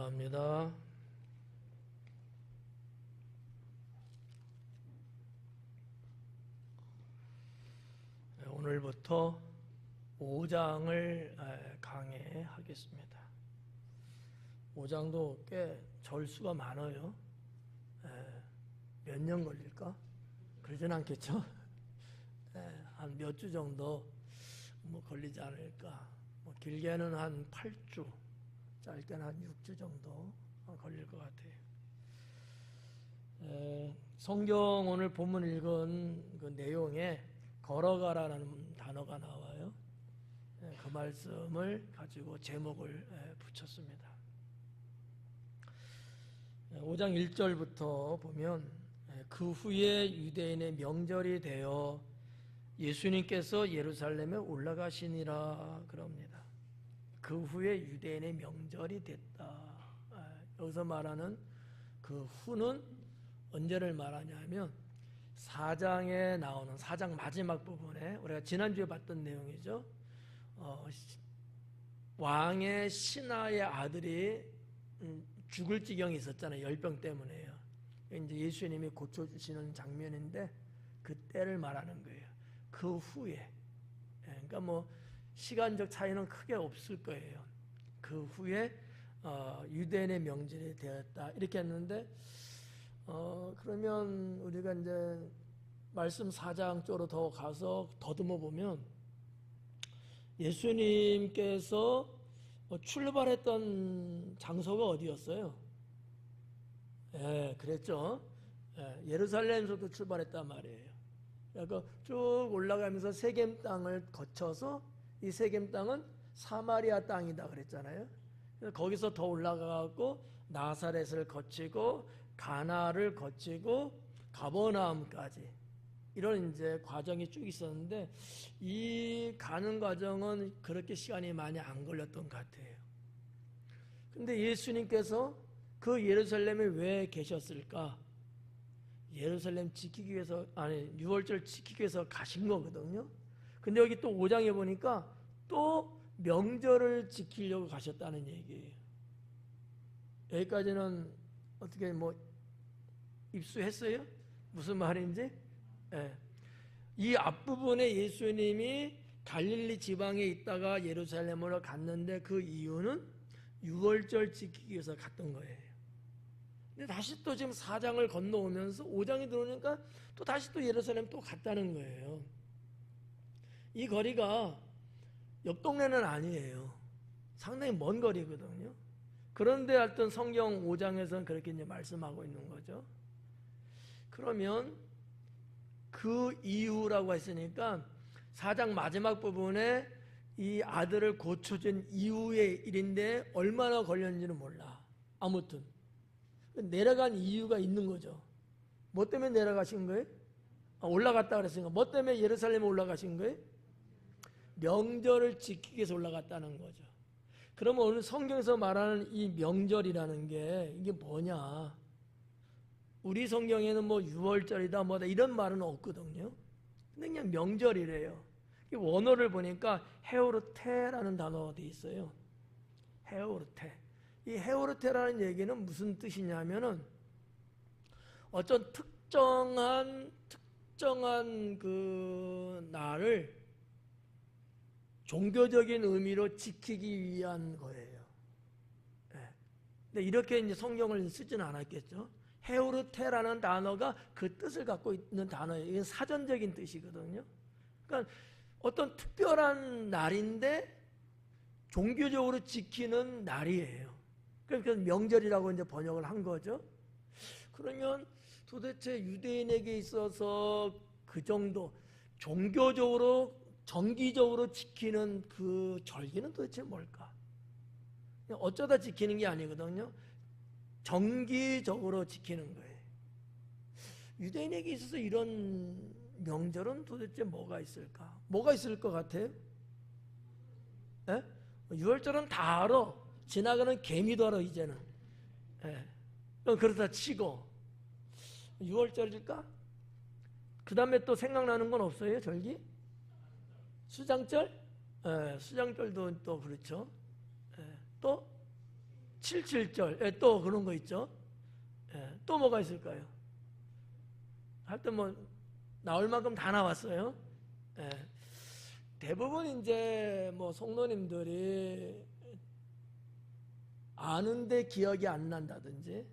감사합니다. 오늘부터 5장을 강해하겠습니다. 5장도 꽤 절수가 많아요. 몇 년 걸릴까? 그러진 않겠죠? 한 몇 주 정도 걸리지 않을까. 길게는 한 8주, 짧게는 한 6주 정도 걸릴 것 같아요. 성경 오늘 본문 읽은 그 내용에 걸어가라는 단어가 나와요. 그 말씀을 가지고 제목을 붙였습니다. 5장 1절부터 보면 그 후에 유대인의 명절이 되어 예수님께서 예루살렘에 올라가시니라 그럽니다. 그 후에 유대인의 명절이 됐다. 여기서 말하는 그 후는 언제를 말하냐면 4장에 나오는 4장 마지막 부분에 우리가 지난주에 봤던 내용이죠. 왕의 신하의 아들이 죽을 지경이 있었잖아요. 열병 때문에요. 이제 예수님이 고쳐주시는 장면인데 그때를 말하는 거예요. 그 후에. 그러니까 시간적 차이는 크게 없을 거예요. 그 후에 유대인의 명절이 되었다. 이렇게 했는데 그러면 우리가 이제 말씀 4장 쪽으로 더 가서 더듬어 보면 예수님께서 출발했던 장소가 어디였어요? 그랬죠. 예루살렘에서도 출발했단 말이에요. 그러니까 쭉 올라가면서 세겜 땅을 거쳐서 이 세겜 땅은 사마리아 땅이다 그랬잖아요. 그래서 거기서 더 올라가고 나사렛을 거치고 가나를 거치고 가버나움까지 이런 이제 과정이 쭉 있었는데 이 가는 과정은 그렇게 시간이 많이 안 걸렸던 것 같아요. 근데 예수님께서 그 예루살렘에 왜 계셨을까? 예루살렘 지키기 위해서, 유월절 지키기 위해서 가신 거거든요. 근데 여기 또 5장에 보니까 또 명절을 지키려고 가셨다는 얘기예요. 여기까지는 어떻게 입수했어요? 무슨 말인지? 이 앞부분에 예수님이 갈릴리 지방에 있다가 예루살렘으로 갔는데 그 이유는 유월절 지키기 위해서 갔던 거예요. 근데 다시 또 지금 4장을 건너오면서 5장에 들어오니까 또 다시 또 예루살렘 또 갔다는 거예요. 이 거리가 옆 동네는 아니에요. 상당히 먼 거리거든요. 그런데 하여튼 성경 5장에서는 그렇게 이제 말씀하고 있는 거죠. 그러면 그 이유라고 했으니까 4장 마지막 부분에 이 아들을 고쳐준 이후의 일인데 얼마나 걸렸는지는 몰라. 아무튼 내려간 이유가 있는 거죠. 뭐 때문에 내려가신 거예요? 올라갔다 그랬으니까 뭐 때문에 예루살렘에 올라가신 거예요? 명절을 지키기 위해서 올라갔다는 거죠. 그러면 오늘 성경에서 말하는 이 명절이라는 게 이게 뭐냐? 우리 성경에는 유월절이다 뭐다 이런 말은 없거든요. 근데 그냥 명절이래요. 원어를 보니까 헤오르테라는 단어가 돼 있어요. 헤오르테. 이 헤오르테라는 얘기는 무슨 뜻이냐면은 어떤 특정한 그 날을 종교적인 의미로 지키기 위한 거예요. 근데 이렇게 이제 성경을 쓰지는 않았겠죠. 헤오르테라는 단어가 그 뜻을 갖고 있는 단어예요. 이게 사전적인 뜻이거든요. 그러니까 어떤 특별한 날인데 종교적으로 지키는 날이에요. 그러니까 명절이라고 이제 번역을 한 거죠. 그러면 도대체 유대인에게 있어서 그 정도 종교적으로 정기적으로 지키는 그 절기는 도대체 뭘까? 어쩌다 지키는 게 아니거든요. 정기적으로 지키는 거예요. 유대인에게 있어서 이런 명절은 도대체 뭐가 있을까? 뭐가 있을 것 같아요? 유월절은 다 알아. 지나가는 개미도 알아 이제는. 그러다 치고 유월절일까? 그 다음에 또 생각나는 건 없어요? 절기? 수장절? 수장절도 또 그렇죠. 또 7.7절. 예, 또 그런 거 있죠. 예, 또 뭐가 있을까요? 하여튼 뭐 나올 만큼 다 나왔어요. 예, 대부분 이제 뭐 성도님들이 아는데 기억이 안 난다든지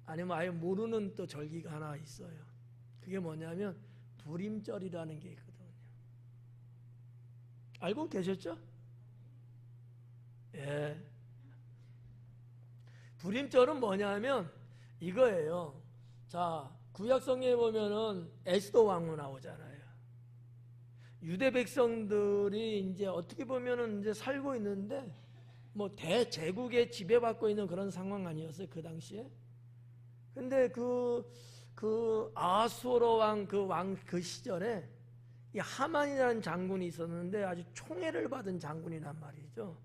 아니면 아예 모르는 또 절기가 하나 있어요. 그게 뭐냐면 불임절이라는 게 있거든요. 알고 계셨죠? 예. 불임절은 뭐냐면 이거예요. 자, 구약 성경에 보면은 에스더 왕후 나오잖아요. 유대 백성들이 이제 어떻게 보면은 이제 살고 있는데 뭐 대제국에 지배받고 있는 그런 상황 아니었어요, 그 당시에? 근데 그 아수르 왕 그 시절에 이 하만이라는 장군이 있었는데 아주 총애를 받은 장군이란 말이죠.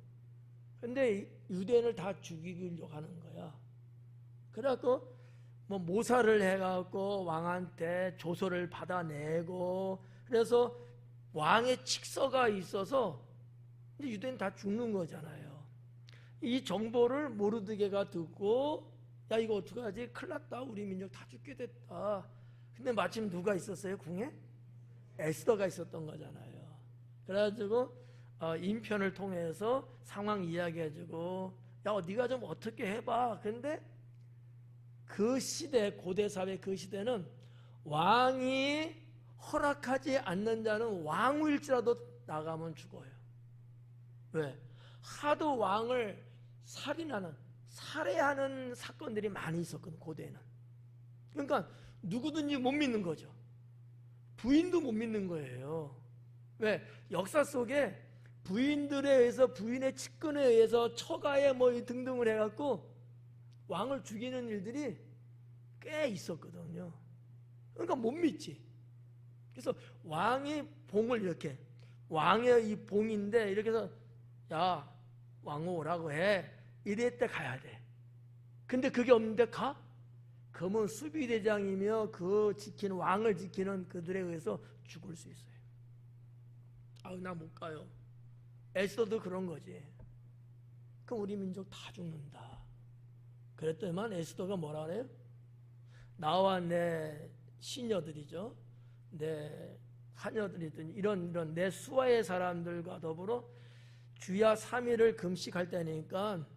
근데 유대인을 다 죽이려고 하는 거야. 그래갖고 뭐 모사를 해갖고 왕한테 조서를 받아내고 그래서 왕의 칙서가 있어서 이제 유대인 다 죽는 거잖아요. 이 정보를 모르드게가 듣고 야 이거 어떡하지? 큰일 났다. 우리 민족 다 죽게 됐다. 근데 마침 누가 있었어요? 궁에? 에스더가 있었던 거잖아요. 그래가지고 인편을 통해서 상황 이야기해주고 야 네가 좀 어떻게 해봐. 근데 그 시대 고대 사회 그 시대는 왕이 허락하지 않는 자는 왕후일지라도 나가면 죽어요. 왜? 하도 왕을 살해하는 사건들이 많이 있었거든 고대에는. 그러니까 누구든지 못 믿는 거죠. 부인도 못 믿는 거예요. 왜? 역사 속에 부인들에 의해서 부인의 측근에 의해서 처가에 뭐 등등을 해갖고 왕을 죽이는 일들이 꽤 있었거든요. 그러니까 못 믿지. 그래서 왕이 봉을 이렇게 왕의 이 봉인데 이렇게 해서 야 왕후 오라고 해. 이럴 때 가야 돼. 근데 그게 없는데 가? 그러면 수비대장이며 그 지키는 왕을 지키는 그들에 의해서 죽을 수 있어요. 아우 나 못 가요. 에스더도 그런 거지. 그럼 우리 민족 다 죽는다. 그랬더니만 에스더가 뭐라 그래요? 나와 내 시녀들이죠. 내 하녀들이든 이런 내 수하의 사람들과 더불어 주야 3일을 금식할 때니까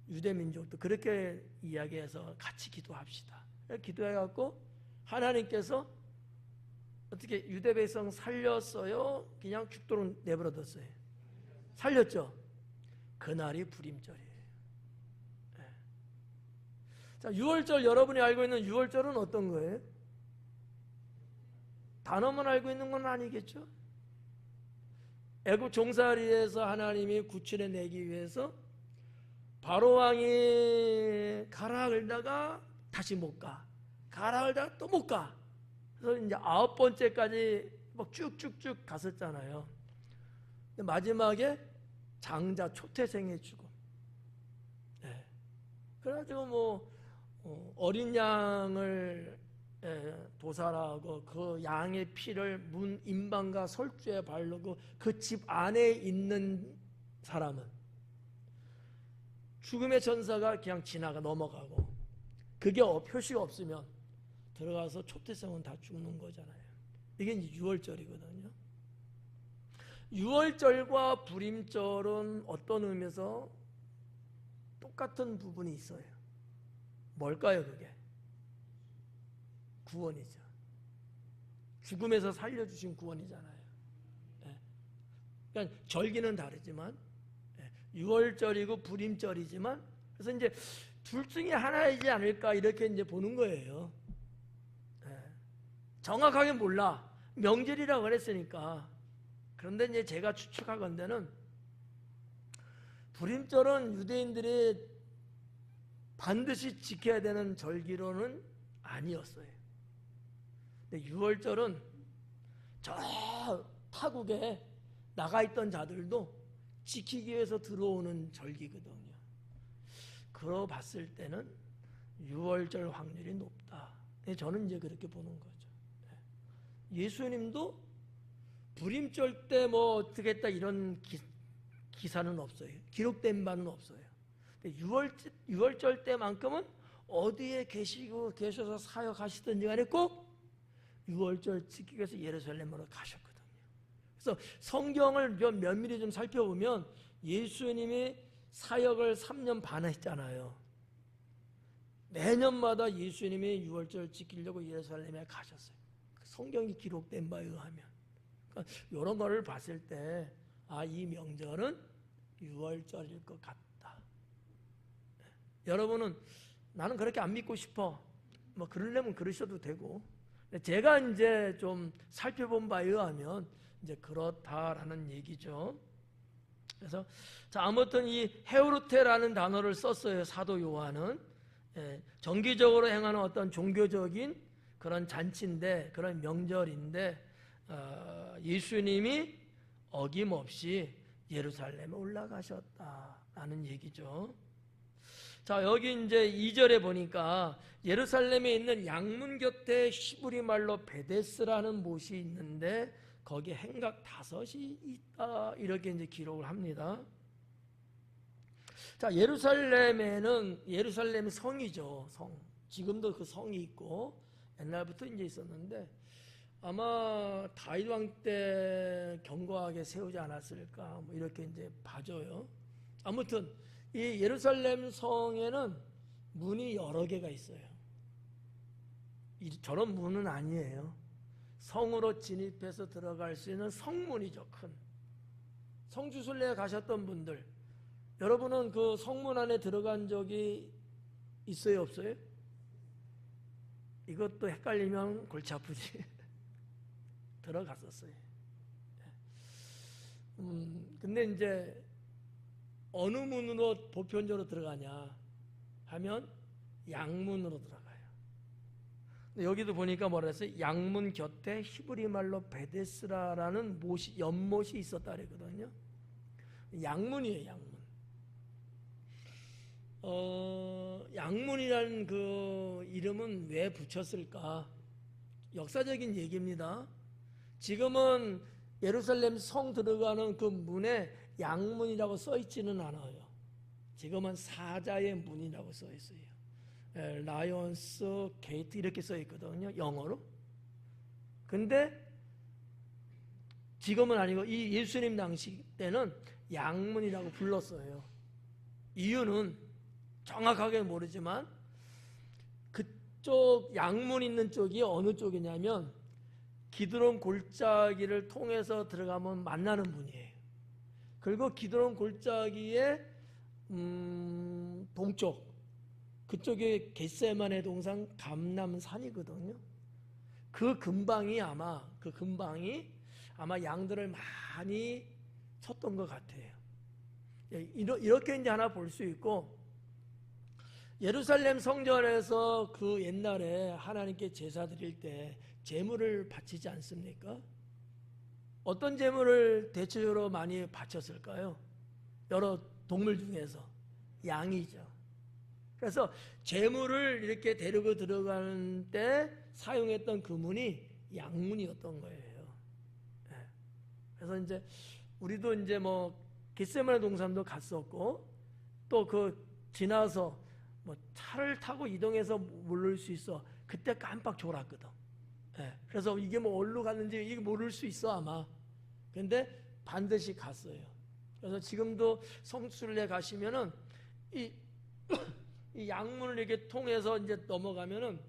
유대 민족도 그렇게 이야기해서 같이 기도합시다. 기도해갖고 하나님께서 어떻게 유대 백성 살렸어요? 그냥 죽도록 내버려뒀어요. 살렸죠. 그날이 불임절이에요. 자, 6월절 여러분이 알고 있는 6월절은 어떤 거예요? 단어만 알고 있는 건 아니겠죠? 애굽 종살이에서 하나님이 구출해 내기 위해서 바로 왕이 가라 그러다가 다시 못 가. 가라 그러다가 또 못 가. 그래서 이제 9번째까지 막 쭉쭉쭉 갔었잖아요. 마지막에 장자 초태생의 죽음. 네. 그래가지고 뭐 어린 양을 도살하고 그 양의 피를 문 임방과 설주에 바르고 그 집 안에 있는 사람은 죽음의 천사가 그냥 지나가 넘어가고 그게 표시가 없으면 들어가서 초태생은 다 죽는 거잖아요. 이게 이제 6월절이거든요. 6월절과 불임절은 어떤 의미에서 똑같은 부분이 있어요. 뭘까요 그게? 구원이죠. 죽음에서 살려주신 구원이잖아요. 그러니까 절기는 다르지만 6월절이고 불임절이지만 그래서 이제 둘 중에 하나이지 않을까 이렇게 이제 보는 거예요. 정확하게 몰라. 명절이라고 그랬으니까. 그런데 이제 제가 추측하건대는 불임절은 유대인들이 반드시 지켜야 되는 절기로는 아니었어요. 근데 6월절은 저 타국에 나가 있던 자들도 지키기 위해서 들어오는 절기거든요. 그러 봤을 때는 6월절 확률이 높다. 저는 이제 그렇게 보는 거죠. 예수님도 불임절 때 뭐 어떻게 했다 이런 기사는 없어요. 기록된 바는 없어요. 유월절 때만큼은 어디에 계셔서 사역하시든지 간에 꼭 유월절 지키기 위해서 예루살렘으로 가셨거든요. 그래서 성경을 면밀히 좀 살펴보면 예수님이 사역을 3년 반 했잖아요. 매년마다 예수님이 유월절 지키려고 예루살렘에 가셨어요. 성경이 기록된 바에 의하면. 그러니까 이런 거를 봤을 때 이 명절은 유월절일 것 같다. 여러분은 나는 그렇게 안 믿고 싶어. 뭐 그러려면 그러셔도 되고. 제가 이제 좀 살펴본 바에 의하면 이제 그렇다라는 얘기죠. 그래서 자, 아무튼 이 헤오르테라는 단어를 썼어요. 사도 요한은. 정기적으로 행하는 어떤 종교적인 그런 잔치인데, 그런 명절인데 예수님이 어김없이 예루살렘에 올라가셨다라는 얘기죠. 자, 여기 이제 2절에 보니까 예루살렘에 있는 양문 곁에 히브리 말로 베데스라는 못이 있는데 거기에 행각 5이 있다, 이렇게 이제 기록을 합니다. 자, 예루살렘에는 예루살렘 성이죠. 성. 지금도 그 성이 있고 옛날부터 이제 있었는데 아마 다윗 왕 때 견고하게 세우지 않았을까, 뭐 이렇게 이제 봐줘요. 아무튼 이 예루살렘 성에는 문이 여러 개가 있어요. 저런 문은 아니에요. 성으로 진입해서 들어갈 수 있는 성문이죠. 큰 성지순례에 가셨던 분들, 여러분은 그 성문 안에 들어간 적이 있어요, 없어요? 이것도 헷갈리면 골치 아프지. 들어갔었어요. 근데 이제 어느 문으로 보편적으로 들어가냐 하면 양문으로 들어가요. 근데 여기도 보니까 뭐라 했어요? 양문 곁에 히브리 말로 베데스라라는 못이, 연못이 있었다 그랬거든요. 양문이에요, 양문. 양문이라는 그 이름은 왜 붙였을까? 역사적인 얘기입니다. 지금은 예루살렘 성 들어가는 그 문에 양문이라고 써 있지는 않아요. 지금은 사자의 문이라고 써 있어요. 라이온스 게이트 이렇게 써 있거든요, 영어로. 근데 지금은 아니고 이 예수님 당시 때는 양문이라고 불렀어요. 이유는 정확하게 모르지만 그쪽 양문 있는 쪽이 어느 쪽이냐면 기드론 골짜기를 통해서 들어가면 만나는 문이에요. 그리고 기드론 골짜기의 동쪽, 그쪽에 겟세마네 동산 감람산이거든요. 그 근방이 아마 양들을 많이 쳤던 것 같아요. 이렇게 이제 하나 볼 수 있고, 예루살렘 성전에서 그 옛날에 하나님께 제사 드릴 때 제물을 바치지 않습니까? 어떤 제물을 대체적으로 많이 바쳤을까요? 여러 동물 중에서 양이죠. 그래서 제물을 이렇게 데리고 들어가는 때 사용했던 그 문이 양문이었던 거예요. 그래서 이제 우리도 이제 뭐 겟세마네 동산도 갔었고, 또 그 지나서 뭐 차를 타고 이동해서 모를 수 있어. 그때 깜빡 졸았거든. 그래서 이게 뭐 어디로 갔는지 이게 모를 수 있어 아마. 근데 반드시 갔어요. 그래서 지금도 성수순례 가시면은 이 양문을 이렇게 통해서 이제 넘어가면은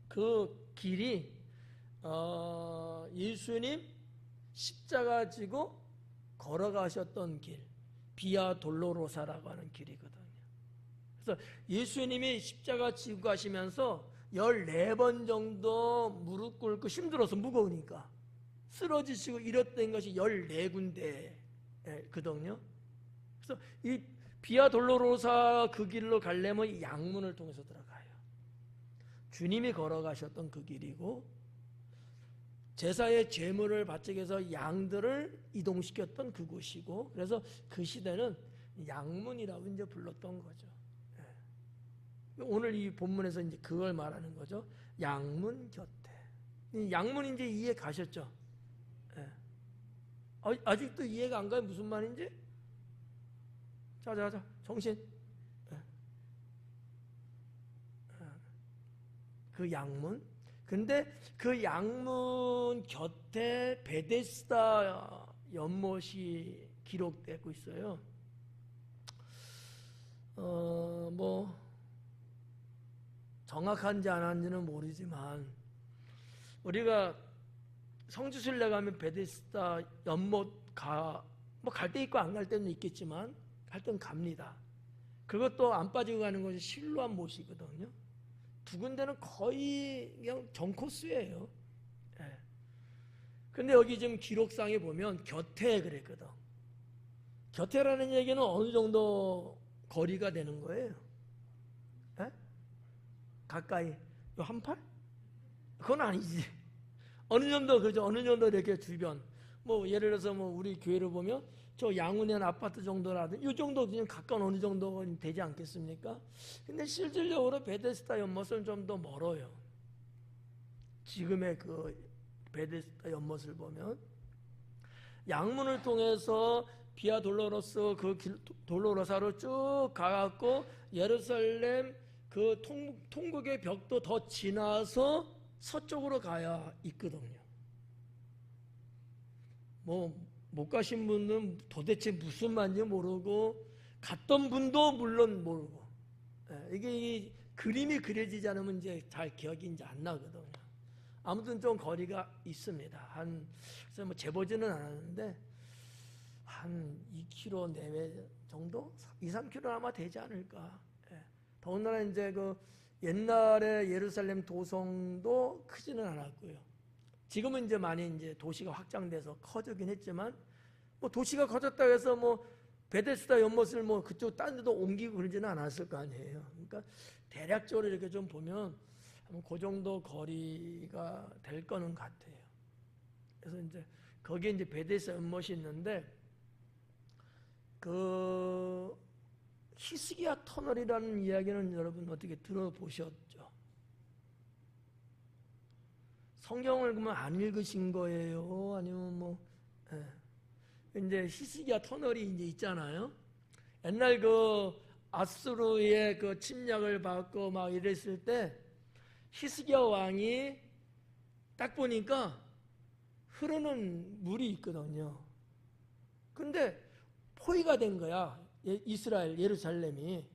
그 길이 예수님 십자가 지고 걸어가셨던 길, 비아 돌로로사라고 하는 길이거든요. 그래서 예수님이 십자가 지고 가시면서 14번 정도 무릎 꿇고 힘들어서 무거우니까 쓰러지시고 이랬던 것이 14군데거든요. 그래서 이 비아 돌로로사 그 길로 가려면 양문을 통해서 들어가요. 주님이 걸어가셨던 그 길이고, 제사의 제물을 바치기 위해서 양들을 이동시켰던 그곳이고, 그래서 그 시대는 양문이라고 이제 불렀던 거죠. 오늘 이 본문에서 이제 그걸 말하는 거죠. 양문 곁에. 양문 이제 이해 가셨죠? 아직도 이해가 안 가요? 무슨 말인지? 자, 정신. 그 양문. 근데 그 양문 곁에 베데스다 연못이 기록되고 있어요. 뭐 정확한지 안 한지는 모르지만 우리가 성지순례 가면 베데스다 연못 뭐 갈 때 있고 안 갈 때는 있겠지만 갈 때는 갑니다. 그것도 안 빠지고 가는 것이 실로암 못이거든요. 두 군데는 거의 그냥 정코스예요. 예. 근데 여기 지금 기록상에 보면 곁에 그랬거든. 곁에라는 얘기는 어느 정도 거리가 되는 거예요? 예? 가까이 요 한 팔? 그건 아니지. 어느 정도 그죠? 어느 정도 이렇게 주변. 뭐 예를 들어서 뭐 우리 교회를 보면 저 양운현 아파트 정도라든지 이 정도 그냥 가까운 어느 정도 되지 않겠습니까? 근데 실질적으로 베데스다 연못은 좀 더 멀어요. 지금의 그 베데스다 연못을 보면 양문을 통해서 비아 돌로로스 그 돌로로사로 쭉 가갖고 예루살렘 그 통곡의 벽도 더 지나서 서쪽으로 가야 있거든요. 뭐 못 가신 분은 도대체 무슨 말인지 모르고 갔던 분도 물론 모르고 이게 그림이 그려지지 않으면 이제 잘 기억이 이제 안 나거든요. 아무튼 좀 거리가 있습니다. 그래서 뭐 재보지는 않았는데 한 2km 내외 정도, 2, 3km 아마 되지 않을까. 더군다나 이제 그 옛날에 예루살렘 도성도 크지는 않았고요. 지금은 이제 많이 이제 도시가 확장돼서 커지긴 했지만 뭐 도시가 커졌다고 해서 뭐 베데스다 연못을 뭐 그쪽 딴 데도 옮기고 그러지는 않았을 거 아니에요. 그러니까 대략적으로 이렇게 좀 보면 그 정도 거리가 될 거는 같아요. 그래서 이제 거기에 이제 베데스다 연못이 있는데 그 히스기야 터널이라는 이야기는 여러분 어떻게 들어보셨죠? 성경을 그러면 안 읽으신 거예요? 아니면 뭐 이제 히스기야 터널이 이제 있잖아요. 옛날 그 아수르의 그 침략을 받고 막 이랬을 때 히스기야 왕이 딱 보니까 흐르는 물이 있거든요. 근데 포위가 된 거야. 이스라엘 예루살렘이.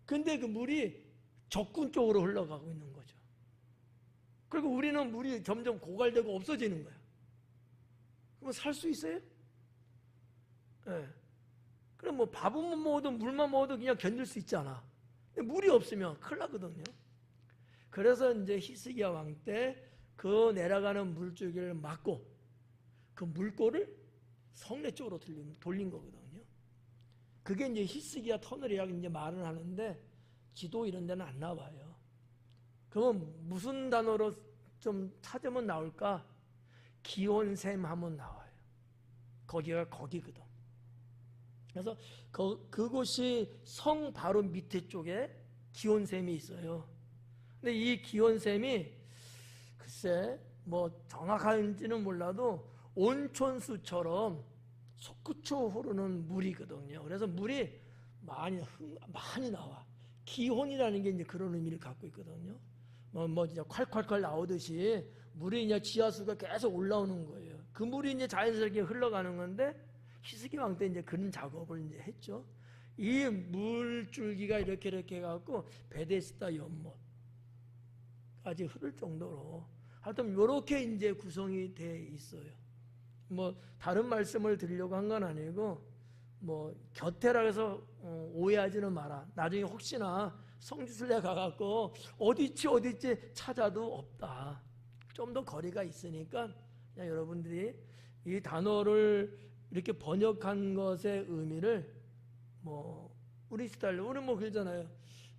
근데 그 물이 적군 쪽으로 흘러가고 있는 거죠. 그리고 우리는 물이 점점 고갈되고 없어지는 거야. 그럼 살 수 있어요? 예. 그럼 뭐 밥은 못 먹어도 물만 먹어도 그냥 견딜 수 있잖아. 근데 물이 없으면 큰일 나거든요. 그래서 이제 히스기야 왕 때 그 내려가는 물줄기를 막고 그 물꼬를 성내 쪽으로 돌린 거거든요. 그게 이제 히스기야 터널이라고 이제 말을 하는데 지도 이런 데는 안 나와요. 그러면 무슨 단어로 좀 찾으면 나올까? 기온샘 하면 나와요. 거기가 거기거든. 그래서 그곳이 성 바로 밑에 쪽에 기온샘이 있어요. 근데 이 기온샘이 글쎄 뭐 정확한지는 몰라도 온천수처럼 솟구쳐 흐르는 물이거든요. 그래서 물이 많이 나와. 기온이라는 게 이제 그런 의미를 갖고 있거든요. 뭐 이제 콸콸콸 나오듯이 물이 이제 지하수가 계속 올라오는 거예요. 그 물이 이제 자연스럽게 흘러가는 건데 히스기야 왕 때 이제 그런 작업을 이제 했죠. 이 물줄기가 이렇게 해갖고 베데스다 연못까지 흐를 정도로 하여튼 이렇게 이제 구성이 돼 있어요. 뭐 다른 말씀을 드리려고 한 건 아니고 뭐 곁에라 해서 오해하지는 마라. 나중에 혹시나 성지순례 가갖고 어디있지 찾아도 없다. 좀 더 거리가 있으니까 그냥 여러분들이 이 단어를 이렇게 번역한 것의 의미를 뭐 우리 스타일로 우리 뭐 그러잖아요.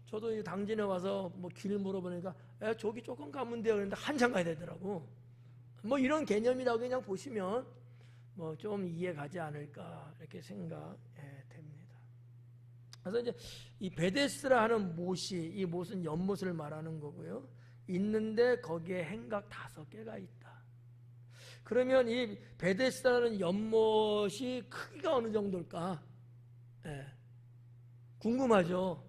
저도 당진에 와서 뭐 길 물어보니까 저기 조금 가면 돼요. 그런데 한참 가야 되더라고. 뭐 이런 개념이라고 그냥 보시면 뭐 좀 이해 가지 않을까 이렇게 생각됩니다. 그래서 이제 이 베데스라 하는 못이 이 못은 연못을 말하는 거고요. 있는데 거기에 행각 5개가 있다. 그러면 이 베데스라는 연못이 크기가 어느 정도일까? 궁금하죠?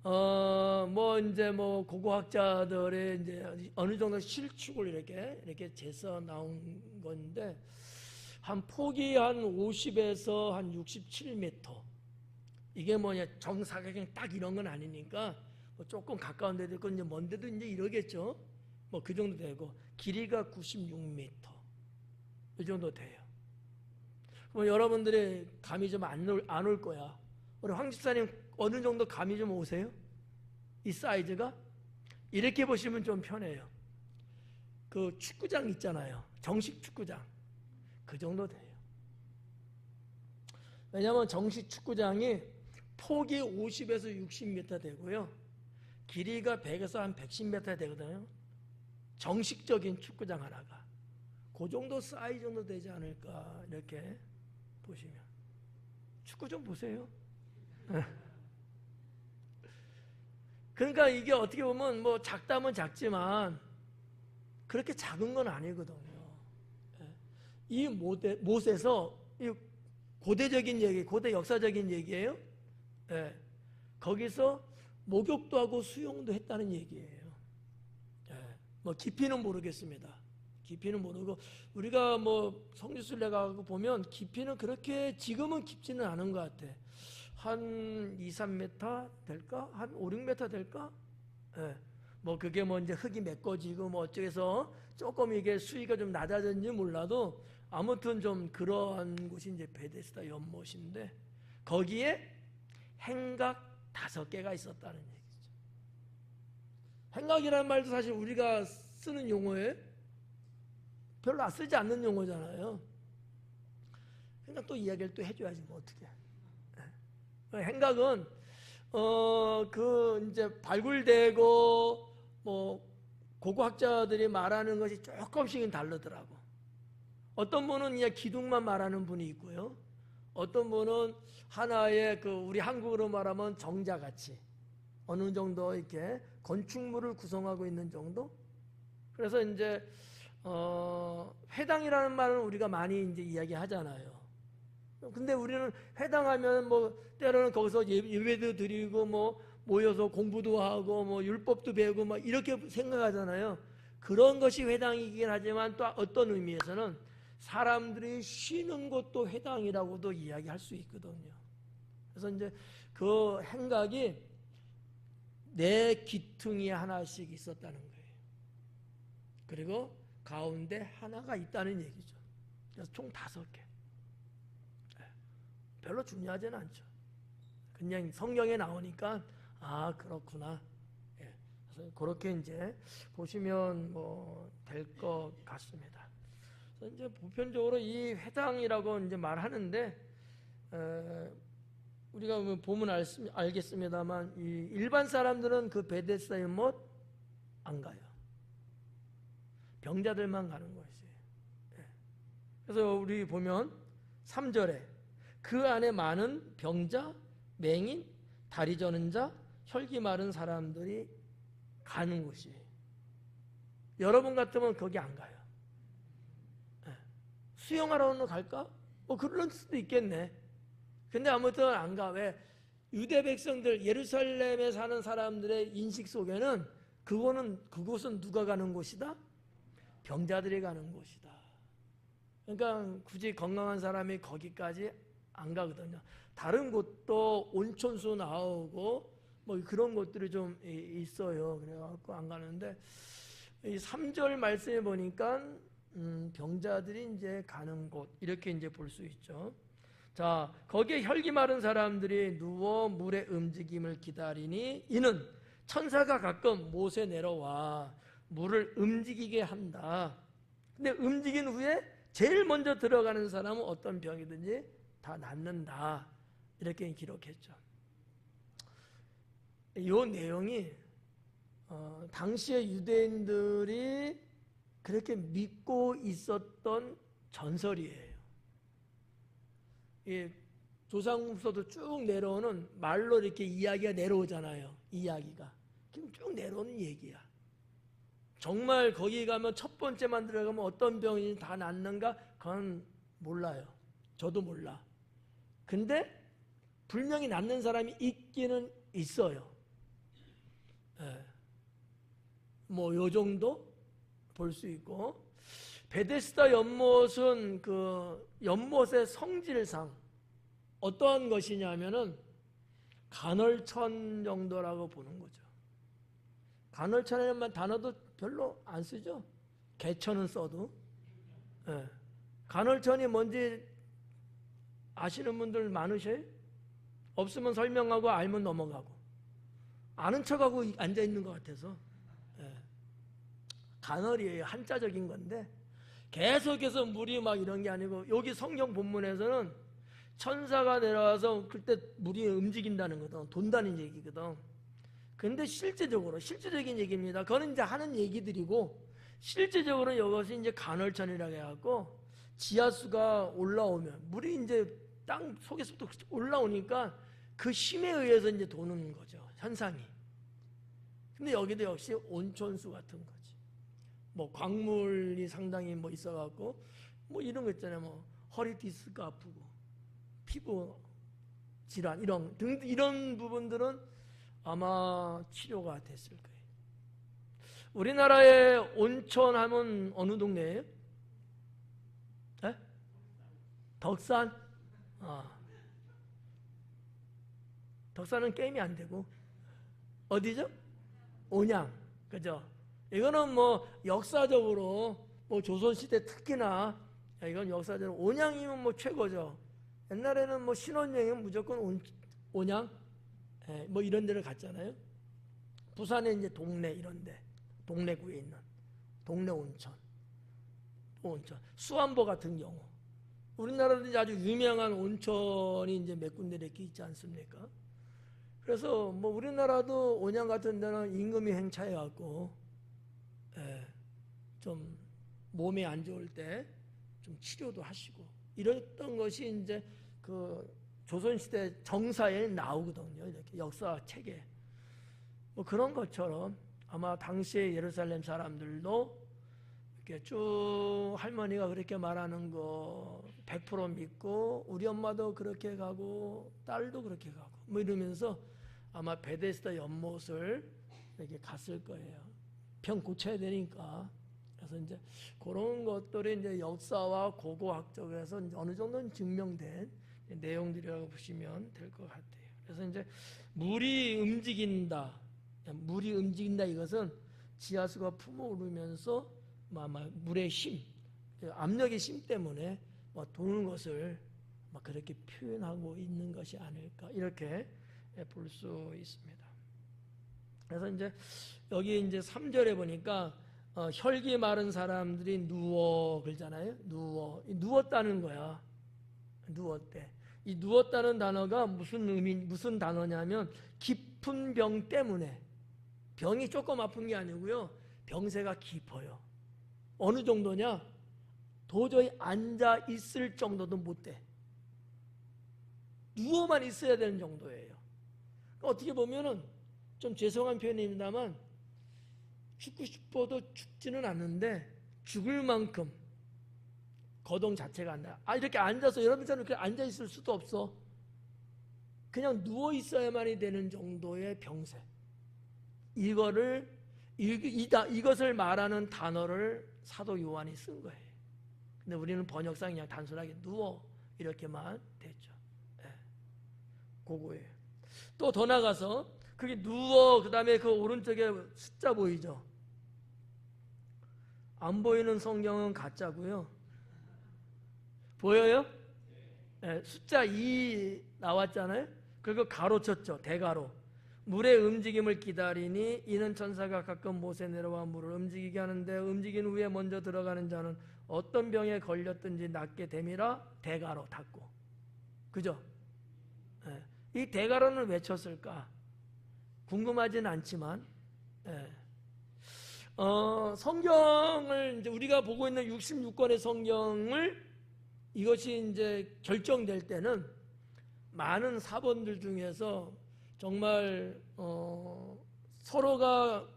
뭐 이제 뭐 고고학자들의 이제 어느 정도 실축을 이렇게 재서 나온 건데, 한 폭이 한 50에서 한 67m. 이게 뭐냐, 정사각형 딱 이런 건 아니니까 뭐 조금 가까운 데도 있고 이제 먼 데도 이제 이러겠죠. 뭐 그 정도 되고, 길이가 96m. 이 정도 돼요. 뭐 여러분들이 감이 좀 안 올 거야. 우리 황 집사님 어느 정도 감이 좀 오세요? 이 사이즈가? 이렇게 보시면 좀 편해요. 그 축구장 있잖아요. 정식 축구장. 그 정도 돼요. 왜냐하면 정식 축구장이 폭이 50에서 60m 되고요. 길이가 100에서 한 110m 되거든요. 정식적인 축구장 하나가. 그 정도 사이즈 정도 되지 않을까 이렇게 보시면. 축구 좀 보세요. 그러니까 이게 어떻게 보면 뭐 작다면 작지만 그렇게 작은 건 아니거든요. 이 못에서 이 고대적인 얘기, 고대 역사적인 얘기예요. 거기서 목욕도 하고 수영도 했다는 얘기예요. 뭐 깊이는 모르겠습니다. 깊이는 모르고, 우리가 뭐 성지순례 가고 보면 깊이는 그렇게 지금은 깊지는 않은 것 같아. 한 2, 3m 될까? 한 5, 6m 될까? 뭐 그게 뭐 이제 흙이 메꿔지고 뭐 어쩌해서 조금 이게 수위가 좀 낮아졌는지 몰라도 아무튼 좀 그러한 곳이 이제 베데스다 연못인데, 거기에 행각 5개가 있었다는 얘기죠. 행각이라는 말도 사실 우리가 쓰는 용어에 별로 쓰지 않는 용어잖아요. 그러니까 또 이야기를 또 해줘야지 뭐 어떻게. 행각은 그 이제 발굴되고 뭐 고고학자들이 말하는 것이 조금씩은 다르더라고. 어떤 분은 그냥 기둥만 말하는 분이 있고요. 어떤 분은 하나의 그 우리 한국어로 말하면 정자같이 어느 정도 이렇게 건축물을 구성하고 있는 정도. 그래서 이제 회당이라는 말은 우리가 많이 이제 이야기하잖아요. 근데 우리는 회당하면 뭐 때로는 거기서 예배도 드리고 뭐 모여서 공부도 하고 뭐 율법도 배우고 막 이렇게 생각하잖아요. 그런 것이 회당이긴 하지만 또 어떤 의미에서는 사람들이 쉬는 것도 회당이라고도 이야기할 수 있거든요. 그래서 이제 그 행각이 4기퉁이 하나씩 있었다는 거예요. 그리고 가운데 하나가 있다는 얘기죠. 그래서 총 5개. 별로 중요하지는 않죠. 그냥 성경에 나오니까 아 그렇구나. 그래서 그렇게 이제 보시면 뭐 될 것 같습니다. 그래서 이제 보편적으로 이 회당이라고 이제 말하는데 우리가 보면 알겠습니다만 이 일반 사람들은 그 베데스다 연못 안 가요. 병자들만 가는 것이에요. 그래서 우리 보면 3절에 그 안에 많은 병자, 맹인, 다리 저는 자, 혈기 마른 사람들이 가는 곳이에요. 여러분 같으면 거기 안 가요. 수영하러는 갈까? 뭐 그럴 수도 있겠네. 근데 아무튼 안 가. 왜? 유대 백성들, 예루살렘에 사는 사람들의 인식 속에는 그곳은 누가 가는 곳이다? 병자들이 가는 곳이다. 그러니까 굳이 건강한 사람이 거기까지 안 가거든요. 다른 곳도 온천수 나오고 뭐 그런 곳들이 좀 있어요. 그래갖고 안 가는데 이 3절 말씀에 보니까 병자들이 이제 가는 곳 이렇게 이제 볼 수 있죠. 자, 거기에 혈기 마른 사람들이 누워 물의 움직임을 기다리니 이는 천사가 가끔 못에 내려와 물을 움직이게 한다. 근데 움직인 후에 제일 먼저 들어가는 사람은 어떤 병이든지 다 낫는다. 이렇게 기록했죠. 이 내용이 당시의 유대인들이 그렇게 믿고 있었던 전설이에요. 이 조상국서도 쭉 내려오는 말로 이렇게 이야기가 내려오잖아요. 이야기가. 지금 쭉 내려오는 얘기야. 정말 거기 가면 첫 번째만 들어가면 어떤 병이 다 낫는가? 그건 몰라요. 저도 몰라. 근데 분명히 낫는 사람이 있기는 있어요. 뭐 요 정도 볼 수 있고, 베데스다 연못은 그 연못의 성질상 어떠한 것이냐면은 간헐천 정도라고 보는 거죠. 간헐천이라는 단어도 별로 안 쓰죠. 개천은 써도. 예. 간헐천이 뭔지 아시는 분들 많으세요? 없으면 설명하고 알면 넘어가고, 아는 척하고 앉아있는 것 같아서. 예. 간헐이에요. 한자적인 건데 계속해서 물이 막 이런 게 아니고, 여기 성경 본문에서는 천사가 내려와서 그때 물이 움직인다는 거든, 돈다는 얘기거든. 근데 실제적인 얘기입니다. 그거는 이제 하는 얘기들이고, 실제적으로 이것이 이제 간헐천이라고 해갖고, 지하수가 올라오면 물이 이제 땅 속에서부터 올라오니까 그 힘에 의해서 이제 도는 거죠, 현상이. 근데 여기도 역시 온천수 같은 거지. 뭐 광물이 상당히 뭐 있어갖고 뭐 이런 거 있잖아요. 뭐 허리 디스크 아프고 피부 질환 이런 부분들은 아마 치료가 됐을 거예요. 우리나라의 온천 하면 어느 동네예요? 네? 덕산? 덕산은 게임이 안 되고, 어디죠? 온양. 그죠? 이거는 뭐 역사적으로 뭐 조선시대 특히나 이건 역사적으로 온양이면 뭐 최고죠. 옛날에는 뭐 신혼여행은 무조건 온양 뭐 이런 데를 갔잖아요. 부산에 이제 동래 이런데, 동래구에 있는 동래 온천, 수안보 같은 경우, 우리나라도 이제 아주 유명한 온천이 이제 몇 군데 이렇게 있지 않습니까? 그래서 뭐 우리나라도 온양 같은 데는 임금이 행차해 갖고 좀 몸이 안 좋을 때 좀 치료도 하시고 이랬던 것이 이제 그 조선시대 정사에 나오거든요. 이렇게 역사책에. 뭐 그런 것처럼 아마 당시에 예루살렘 사람들도 이렇게 쭉 할머니가 그렇게 말하는 거 100% 믿고, 우리 엄마도 그렇게 가고 딸도 그렇게 가고 뭐 이러면서 아마 베데스다 연못을 이렇게 갔을 거예요. 병 고쳐야 되니까. 그래서 이제 그런 것들이 이제 역사와 고고학적에서 어느 정도는 증명된 내용들이라고 보시면 될 것 같아요. 그래서 이제 물이 움직인다 이것은 지하수가 품어오르면서 물의 힘, 압력의 힘 때문에 도는 것을 그렇게 표현하고 있는 것이 아닐까, 이렇게 볼 수 있습니다. 그래서 이제 여기 이제 3절에 보니까 혈기 마른 사람들이 누워 그러잖아요. 누웠다는 거야. 누웠대. 이 누웠다는 단어가 무슨 단어냐면 깊은 병 때문에, 병이 조금 아픈 게 아니고요, 병세가 깊어요. 어느 정도냐? 도저히 앉아 있을 정도도 못 돼. 누워만 있어야 되는 정도예요. 어떻게 보면은 좀 죄송한 표현입니다만, 죽고 싶어도 죽지는 않는데 죽을 만큼 거동 자체가 안 나. 이렇게 앉아서, 여러분처럼 이렇게 앉아 있을 수도 없어. 그냥 누워 있어야만이 되는 정도의 병세. 이것을 말하는 단어를 사도 요한이 쓴 거예요. 근데 우리는 번역상 그냥 단순하게 누워 이렇게만 됐죠. 그거예요. 또 더 나가서 그게 누워, 그 다음에 그 오른쪽에 숫자 보이죠? 안 보이는 성경은 가짜고요. 보여요? 숫자 2 나왔잖아요. 그리고 가로 쳤죠. 대가로. 물의 움직임을 기다리니 이는 천사가 가끔 못에 내려와 물을 움직이게 하는데, 움직인 후에 먼저 들어가는 자는 어떤 병에 걸렸든지 낫게 됨이라. 대가로 닫고. 그죠? 이 대가로는 왜 쳤을까? 궁금하진 않지만, 성경을 이제 우리가 보고 있는 66권의 성경을, 이것이 이제 결정될 때는 많은 사본들 중에서 정말 서로가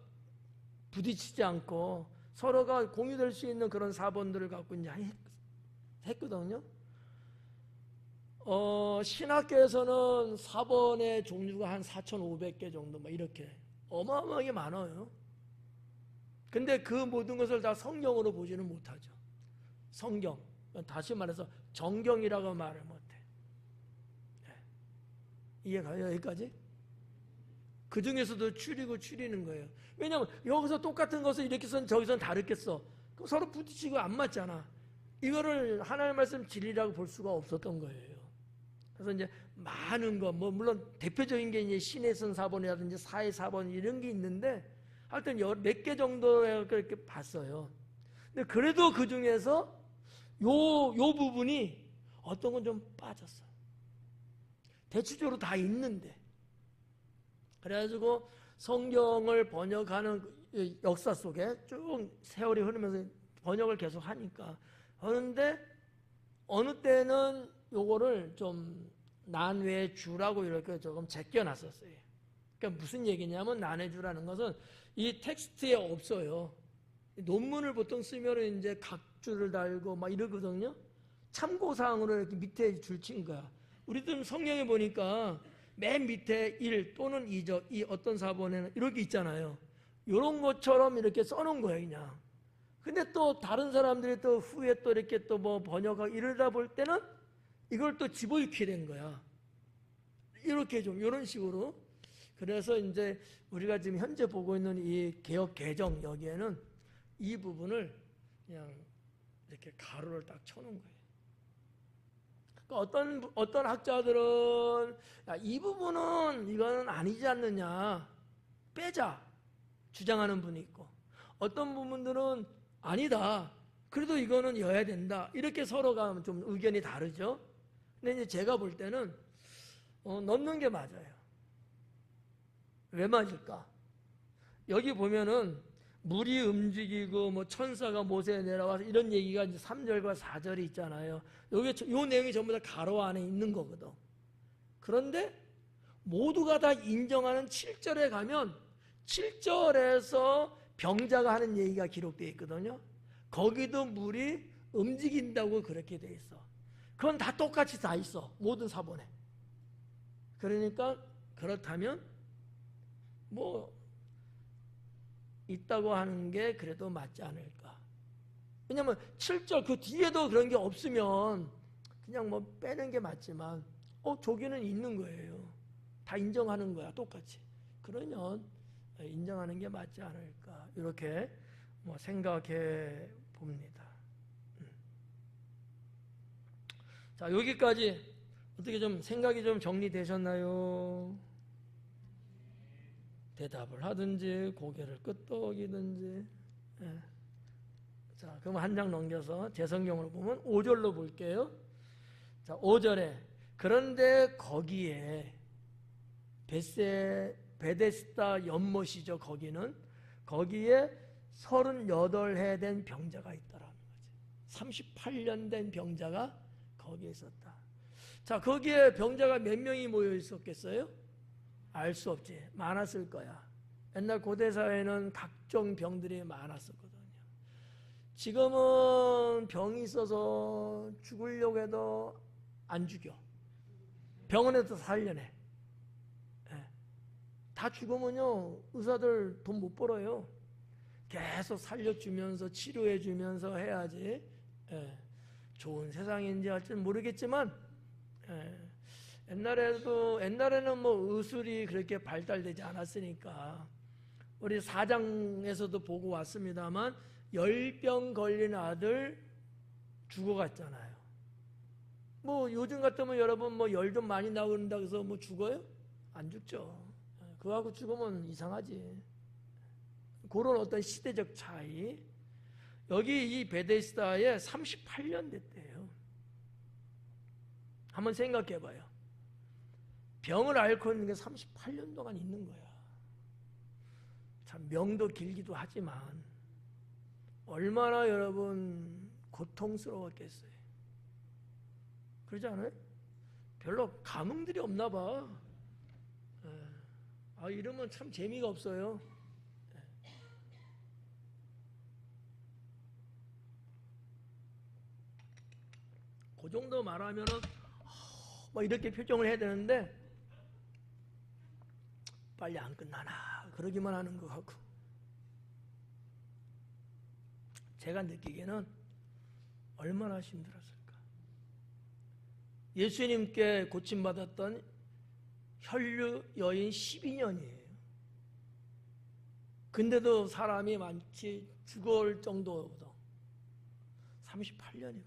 부딪히지 않고 서로가 공유될 수 있는 그런 사본들을 갖고 이제 했거든요. 신학교에서는 사본의 종류가 한 4,500개 정도 막 이렇게 어마어마하게 많아요. 근데 그 모든 것을 다 성경으로 보지는 못하죠. 성경, 다시 말해서 정경이라고 말을 못해. 이해가요? 여기까지? 그 중에서도 추리는 거예요. 왜냐하면 여기서 똑같은 것을 이렇게 선 저기선 다르게 써. 그럼 서로 부딪히고 안 맞잖아. 이거를 하나님의 말씀 진리라고 볼 수가 없었던 거예요. 그래서 이제 많은 거, 뭐 물론 대표적인 게 이제 신의 선 4번이라든지 사의 4번 이런 게 있는데 하여튼 몇 개 정도 이렇게 봤어요. 근데 그래도 그 중에서 요 부분이 어떤 건 좀 빠졌어. 대체적으로 다 있는데. 그래가지고 성경을 번역하는 역사 속에 쭉 세월이 흐르면서 번역을 계속 하니까. 그런데 어느 때는 요거를 좀 난외주라고 이렇게 조금 제껴놨었어요. 그러니까 무슨 얘기냐면 난외주라는 것은 이 텍스트에 없어요. 논문을 보통 쓰면은 이제 각주를 달고 막 이러거든요. 참고사항으로 이렇게 밑에 줄친 거야. 우리들 성경에 보니까 맨 밑에 1 또는 2절, 이 어떤 사본에는 이렇게 있잖아요. 이런 것처럼 이렇게 써놓은 거예요, 그냥. 근데 또 다른 사람들이 또 후에 또 이렇게 또 뭐 번역하고 이러다 볼 때는 이걸 또 집어넣게 된 거야. 이렇게 좀, 이런 식으로. 그래서 이제 우리가 지금 현재 보고 있는 이 개역 개정 여기에는 이 부분을 그냥 이렇게 가로를 딱 쳐놓은 거예요. 어떤 학자들은 야, 이 부분은 이거는 아니지 않느냐 빼자 주장하는 분이 있고 어떤 부분들은 아니다 그래도 이거는 여야 된다 이렇게 서로가 좀 의견이 다르죠. 근데 이제 제가 볼 때는 넣는 게 맞아요. 왜 맞을까? 여기 보면은 물이 움직이고 뭐 천사가 모세에 내려와서 이런 얘기가 이제 3절과 4절이 있잖아요. 요 내용이 전부 다 가로 안에 있는 거거든. 그런데 모두가 다 인정하는 7절에 가면 7절에서 병자가 하는 얘기가 기록되어 있거든요. 거기도 물이 움직인다고 그렇게 돼 있어. 그건 다 똑같이 다 있어. 모든 사본에. 그러니까 그렇다면 뭐 있다고 하는 게 그래도 맞지 않을까. 왜냐면 7절 그 뒤에도 그런 게 없으면 그냥 뭐 빼는 게 맞지만 저기는 있는 거예요. 다 인정하는 거야 똑같이. 그러면 인정하는 게 맞지 않을까 이렇게 뭐 생각해 봅니다. 자 여기까지 어떻게 좀 생각이 좀 정리되셨나요? 대답을 하든지 고개를 끄덕이든지. 예. 자, 그럼 한 장 넘겨서 제 성경으로 보면 5절로 볼게요. 자, 5절에 그런데 거기에 베데스다 연못이죠. 거기에 38해 된 병자가 있더라는 거지. 38년 된 병자가 거기에 있었다. 자, 거기에 병자가 몇 명이 모여 있었겠어요? 알 수 없지. 많았을 거야. 옛날 고대사회는 각종 병들이 많았었거든요. 지금은 병이 있어서 죽으려고 해도 안 죽여. 병원에서 살려내. 다 죽으면요 의사들 돈 못 벌어요. 계속 살려주면서 치료해주면서 해야지. 좋은 세상인지 할지는 모르겠지만 옛날에는 뭐 의술이 그렇게 발달되지 않았으니까 우리 사장에서도 보고 왔습니다만 열병 걸린 아들 죽어갔잖아요. 뭐 요즘 같으면 여러분 뭐 열 좀 많이 나온다고 해서 뭐 죽어요? 안 죽죠. 그거하고 죽으면 이상하지. 그런 어떤 시대적 차이. 여기 이 베데스다에 38년 됐대요. 한번 생각해 봐요. 병을 앓고 있는 게 38년 동안 있는 거야. 참 명도 길기도 하지만 얼마나 여러분 고통스러웠겠어요. 그러지 않아요? 별로 감흥들이 없나 봐. 이러면 참 재미가 없어요. 그 정도 말하면은 막 이렇게 표정을 해야 되는데 빨리 안 끝나나 그러기만 하는 것 같고. 제가 느끼기에는 얼마나 힘들었을까. 예수님께 고침받았던 혈류 여인 12년이에요. 근데도 사람이 많지 죽을 정도거든. 38년이거든요.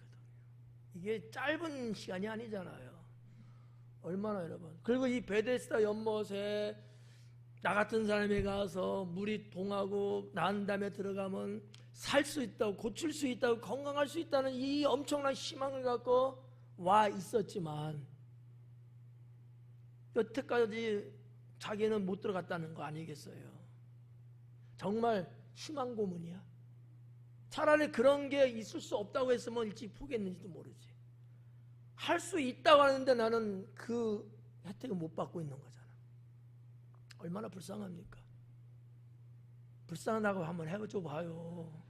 이게 짧은 시간이 아니잖아요. 얼마나 여러분. 그리고 이 베데스다 연못에 나 같은 사람이 가서 물이 동하고 난 다음에 들어가면 살 수 있다고, 고칠 수 있다고, 건강할 수 있다는 이 엄청난 희망을 갖고 와 있었지만 여태까지 자기는 못 들어갔다는 거 아니겠어요? 정말 희망 고문이야. 차라리 그런 게 있을 수 없다고 했으면 일찍 포기했는지도 모르지. 할 수 있다고 하는데 나는 그 혜택을 못 받고 있는 거잖아. 얼마나 불쌍합니까? 불쌍하다고 한번 해줘 봐요.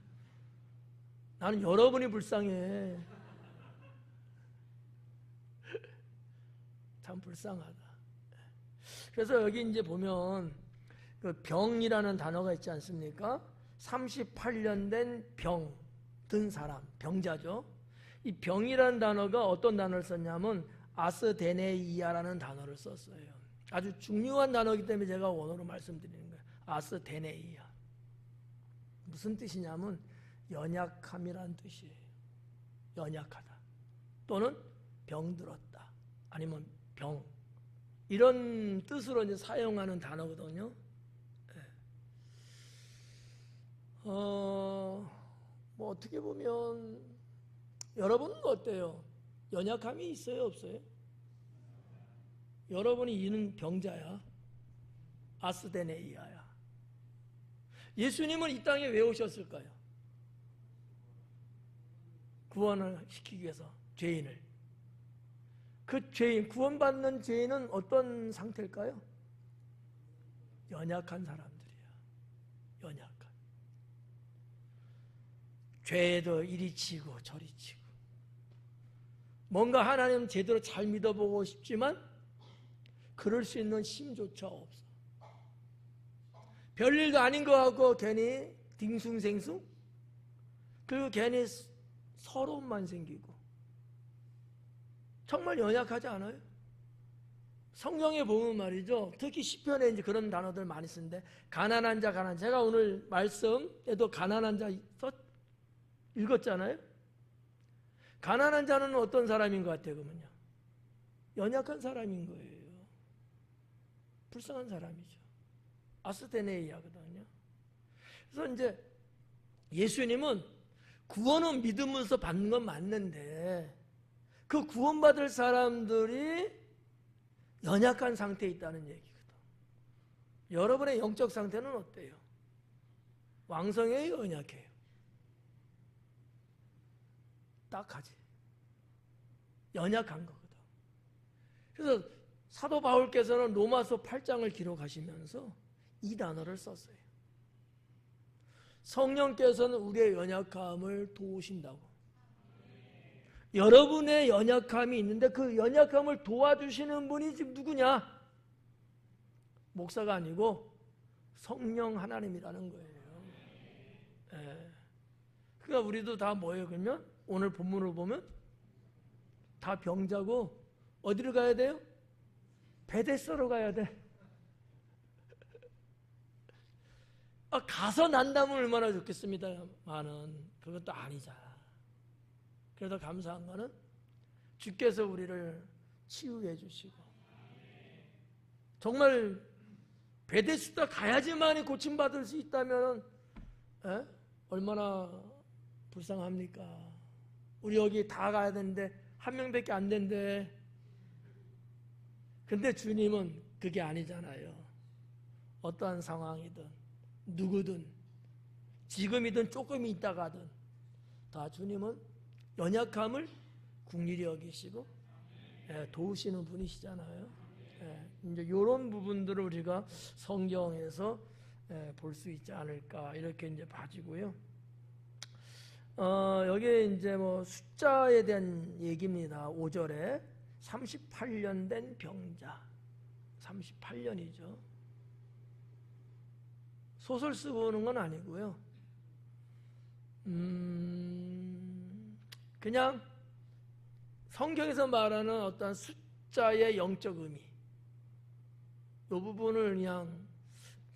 나는 여러분이 불쌍해. 참 불쌍하다. 그래서 여기 이제 보면 그 병이라는 단어가 있지 않습니까? 38년 된 병, 든 사람, 병자죠. 이 병이라는 단어가 어떤 단어를 썼냐면 아스데네이아라는 단어를 썼어요. 아주 중요한 단어이기 때문에 제가 원어로 말씀드리는 거예요. 아스데네이아. 무슨 뜻이냐면 연약함이라는 뜻이에요. 연약하다. 또는 병들었다. 아니면 병. 이런 뜻으로 이제 사용하는 단어거든요. 뭐 어떻게 보면 여러분은 어때요? 연약함이 있어요, 없어요? 여러분이 이는 병자야. 아스데네이아야. 예수님은 이 땅에 왜 오셨을까요? 구원을 시키기 위해서 죄인을. 그 죄인, 구원받는 죄인은 어떤 상태일까요? 연약한 사람들이야. 연약한. 죄도 이리 치고 저리 치고. 뭔가 하나님 제대로 잘 믿어보고 싶지만 그럴 수 있는 힘조차 없어. 별일도 아닌 것 같고 괜히 딩숭생숭. 그리고 괜히 서러움만 생기고. 정말 연약하지 않아요? 성경에 보면 말이죠. 특히 시편에 이제 그런 단어들 많이 쓰는데 가난한 자, 가난한 자. 제가 오늘 말씀에도 가난한 자 읽었잖아요. 가난한 자는 어떤 사람인 것 같아요? 그러면요. 연약한 사람인 거예요. 불쌍한 사람이죠. 아스데네이아거든요. 그래서 이제 예수님은 구원은 믿으면서 받는 건 맞는데 그 구원받을 사람들이 연약한 상태에 있다는 얘기거든. 여러분의 영적 상태는 어때요? 왕성해요, 연약해요? 딱하지. 연약한 거거든. 그래서 사도 바울께서는 로마서 8장을 기록하시면서 이 단어를 썼어요. 성령께서는 우리의 연약함을 도우신다고. 여러분의 연약함이 있는데 그 연약함을 도와주시는 분이 지금 누구냐? 목사가 아니고 성령 하나님이라는 거예요. 예. 그러니까 우리도 다 뭐예요? 그러면 오늘 본문을 보면 다 병자고 어디로 가야 돼요? 베데스다로 가야 돼. 가서 난다면 얼마나 좋겠습니다만은 그것도 아니잖아. 그래도 감사한 거는 주께서 우리를 치유해 주시고 정말 베데스다 가야지만이 고침받을 수 있다면 얼마나 불쌍합니까? 우리 여기 다 가야 되는데 한 명밖에 안 된대. 근데 주님은 그게 아니잖아요. 어떠한 상황이든 누구든 지금이든 조금 있다가든 다 주님은 연약함을 긍휼히 여기시고 도우시는 분이시잖아요. 이제 이런 부분들을 우리가 성경에서 볼 수 있지 않을까 이렇게 이제 봐지고요. 여기에 이제 뭐 숫자에 대한 얘기입니다. 5절에 38년 된 병자, 38년이죠. 소설 쓰고 오는 건 아니고요. 그냥 성경에서 말하는 어떤 숫자의 영적 의미, 이 부분을 그냥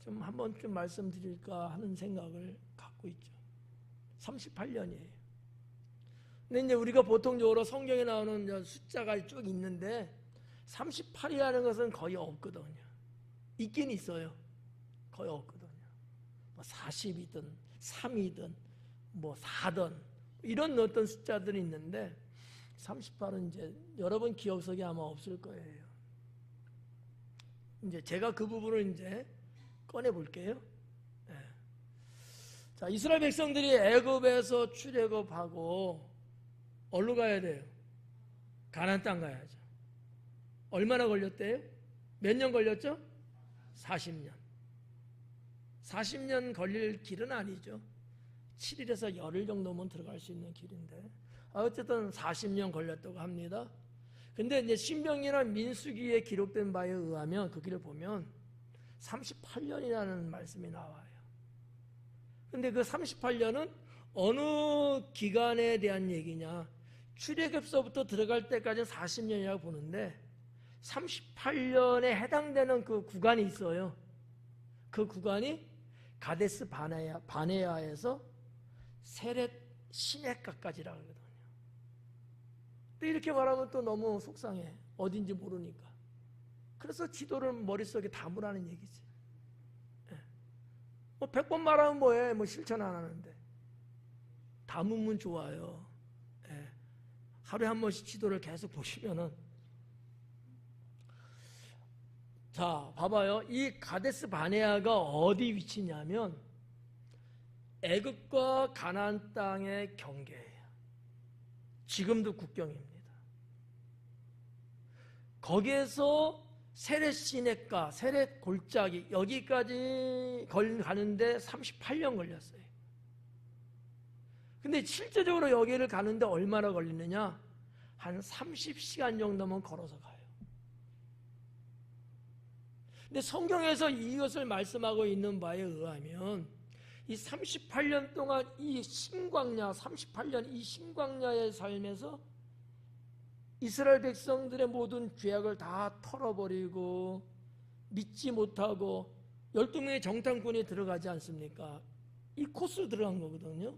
좀 한번 좀 말씀드릴까 하는 생각을 갖고 있죠. 38년이에요. 근데 이제 우리가 보통적으로 성경에 나오는 숫자가 쭉 있는데 38이라는 것은 거의 없거든요. 있긴 있어요. 거의 없거든요. 뭐 40이든 3이든 뭐 4든 이런 어떤 숫자들이 있는데 38은 이제 여러분 기억 속에 아마 없을 거예요. 이제 제가 그 부분을 이제 꺼내 볼게요. 네. 자, 이스라엘 백성들이 애굽에서 출애굽하고 어디로 가야 돼요? 가나안 땅 가야죠. 얼마나 걸렸대요? 몇 년 걸렸죠? 40년. 40년 걸릴 길은 아니죠. 7일에서 열흘 정도면 들어갈 수 있는 길인데 어쨌든 40년 걸렸다고 합니다. 근데 이제 신명기나 민수기에 기록된 바에 의하면 그 길을 보면 38년이라는 말씀이 나와요. 근데 그 38년은 어느 기간에 대한 얘기냐? 출애굽서부터 들어갈 때까지는 40년이라고 보는데 38년에 해당되는 그 구간이 있어요. 그 구간이 가데스 바네아에서 세렛 시내가까지라고 하거든요. 또 이렇게 말하면 또 너무 속상해. 어딘지 모르니까. 그래서 지도를 머릿속에 담으라는 얘기지. 뭐 100번 말하면 뭐해? 뭐 실천 안 하는데. 담으면 좋아요. 하루에 한 번씩 지도를 계속 보시면은. 자, 봐봐요. 이 가데스 바네아가 어디 위치냐면 애굽과 가나안 땅의 경계예요. 지금도 국경입니다. 거기에서 세렛 시내가, 세렛 골짜기 여기까지 가는데 38년 걸렸어요. 근데 실제적으로 여기를 가는데 얼마나 걸리느냐? 한 30시간 정도면 걸어서 가요. 근데 성경에서 이것을 말씀하고 있는 바에 의하면 이 38년 동안 이 신광야, 38년 이 신광야의 삶에서 이스라엘 백성들의 모든 죄악을 다 털어버리고 믿지 못하고 12명의 정탐꾼이 들어가지 않습니까? 이 코스로 들어간 거거든요.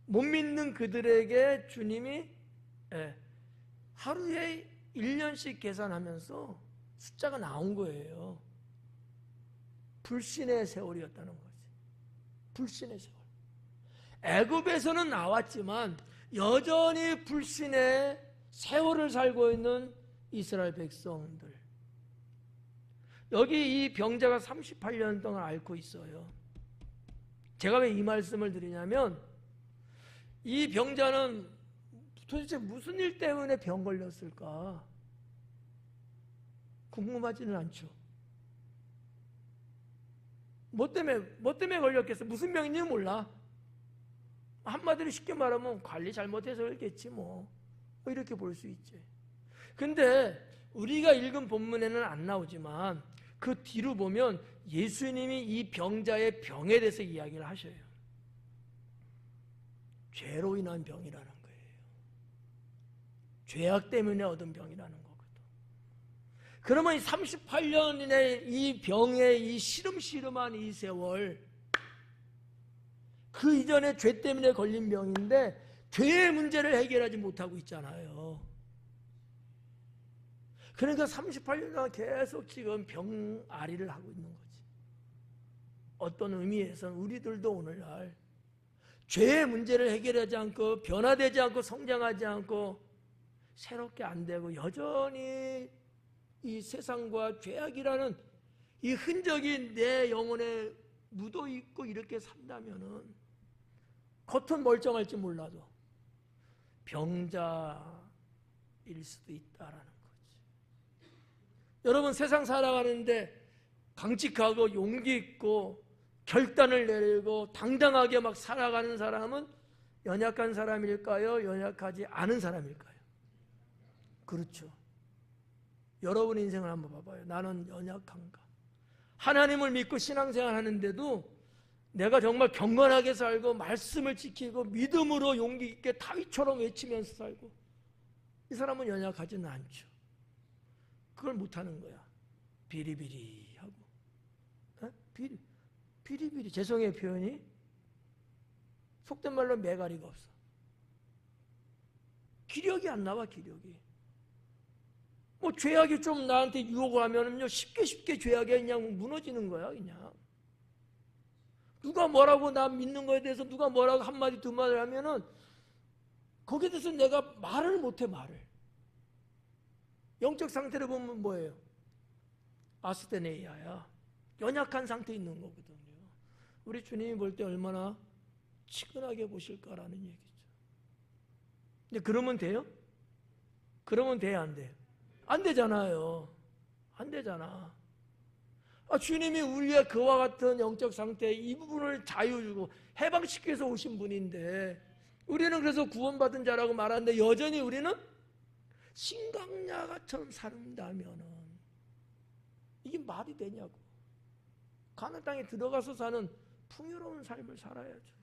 못 믿는 그들에게 주님이 하루에 1년씩 계산하면서 숫자가 나온 거예요. 불신의 세월이었다는 거지. 불신의 세월. 애굽에서는 나왔지만 여전히 불신의 세월을 살고 있는 이스라엘 백성들. 여기 이 병자가 38년 동안 앓고 있어요. 제가 왜 이 말씀을 드리냐면 이 병자는 도대체 무슨 일 때문에 병 걸렸을까? 궁금하지는 않죠. 뭐 때문에 걸렸겠어? 무슨 병인지는 몰라. 한마디로 쉽게 말하면 관리 잘못해서 그렇겠지 뭐 이렇게 볼 수 있지. 근데 우리가 읽은 본문에는 안 나오지만 그 뒤로 보면 예수님이 이 병자의 병에 대해서 이야기를 하셔요. 죄로 인한 병이라는 거예요. 죄악 때문에 얻은 병이라는 거거든. 그러면 이 38년의 이 병의 이 시름시름한 이 세월, 그 이전에 죄 때문에 걸린 병인데 죄의 문제를 해결하지 못하고 있잖아요. 그러니까 38년 동안 계속 지금 병아리를 하고 있는 거지. 어떤 의미에서는 우리들도 오늘날 죄의 문제를 해결하지 않고 변화되지 않고 성장하지 않고 새롭게 안 되고 여전히 이 세상과 죄악이라는 이 흔적이 내 영혼에 묻어 있고 이렇게 산다면은 겉은 멀쩡할지 몰라도 병자일 수도 있다라는 거지. 여러분 세상 살아가는데 강직하고 용기 있고 결단을 내리고 당당하게 막 살아가는 사람은 연약한 사람일까요? 연약하지 않은 사람일까요? 그렇죠. 여러분 인생을 한번 봐봐요. 나는 연약한가? 하나님을 믿고 신앙생활 하는데도 내가 정말 경건하게 살고 말씀을 지키고 믿음으로 용기 있게 다윗처럼 외치면서 살고, 이 사람은 연약하지는 않죠. 그걸 못하는 거야. 비리비리하고. 비리비리. 죄송해요, 표현이. 속된 말로 매가리가 없어. 기력이 안 나와, 기력이. 뭐 죄악이 좀 나한테 유혹을 하면은요, 쉽게 죄악에 그냥 무너지는 거야, 그냥. 누가 뭐라고 나 믿는 거에 대해서 누가 뭐라고 한마디 두 마디를 하면은 거기에 대해서 내가 말을 못해, 말을. 영적 상태를 보면 뭐예요? 아스테네이아야. 연약한 상태에 있는 거거든요. 우리 주님이 볼 때 얼마나 치근하게 보실까라는 얘기죠. 근데 그러면 돼요? 그러면 돼야 안 돼요? 안 되잖아요. 안 되잖아. 주님이 우리의 그와 같은 영적 상태 이 부분을 자유 주고 해방시키기 위해서 오신 분인데, 우리는 그래서 구원받은 자라고 말하는데 여전히 우리는 신강야가처럼 산다면은 이게 말이 되냐고. 가나안 땅에 들어가서 사는 풍요로운 삶을 살아야죠.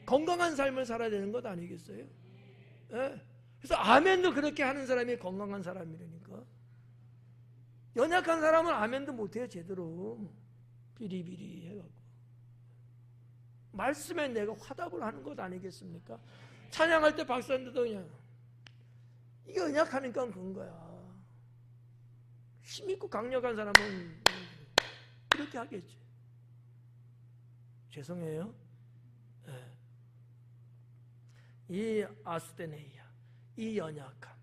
건강한 삶을 살아야 되는 것 아니겠어요? 예? 그래서 아멘도 그렇게 하는 사람이 건강한 사람이라니까. 연약한 사람은 아멘도 못해요, 제대로. 비리비리 해갖고. 말씀에 내가 화답을 하는 것 아니겠습니까? 찬양할 때 박사님들도 그냥 이게 연약하니까 그런 거야. 힘있고 강력한 사람은 그렇게 하겠지. 죄송해요. 네. 이 아스테네이아, 이 연약함,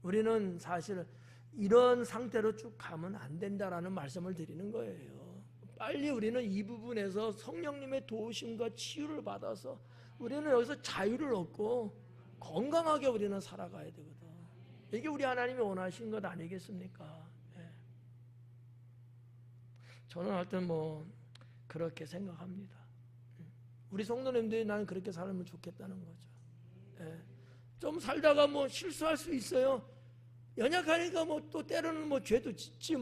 우리는 사실 이런 상태로 쭉 가면 안 된다라는 말씀을 드리는 거예요. 빨리 우리는 이 부분에서 성령님의 도우심과 치유를 받아서 우리는 여기서 자유를 얻고 건강하게 우리는 살아가야 되거든. 이게 우리 하나님이 원하신 것 아니겠습니까? 네. 저는 하여튼 그렇게 생각합니다. 우리 성도님들이 나는 그렇게 살면 좋겠다는 거죠. 네. 좀 살다가 실수할 수 있어요. 연약하니까 또 때로는 죄도 짓지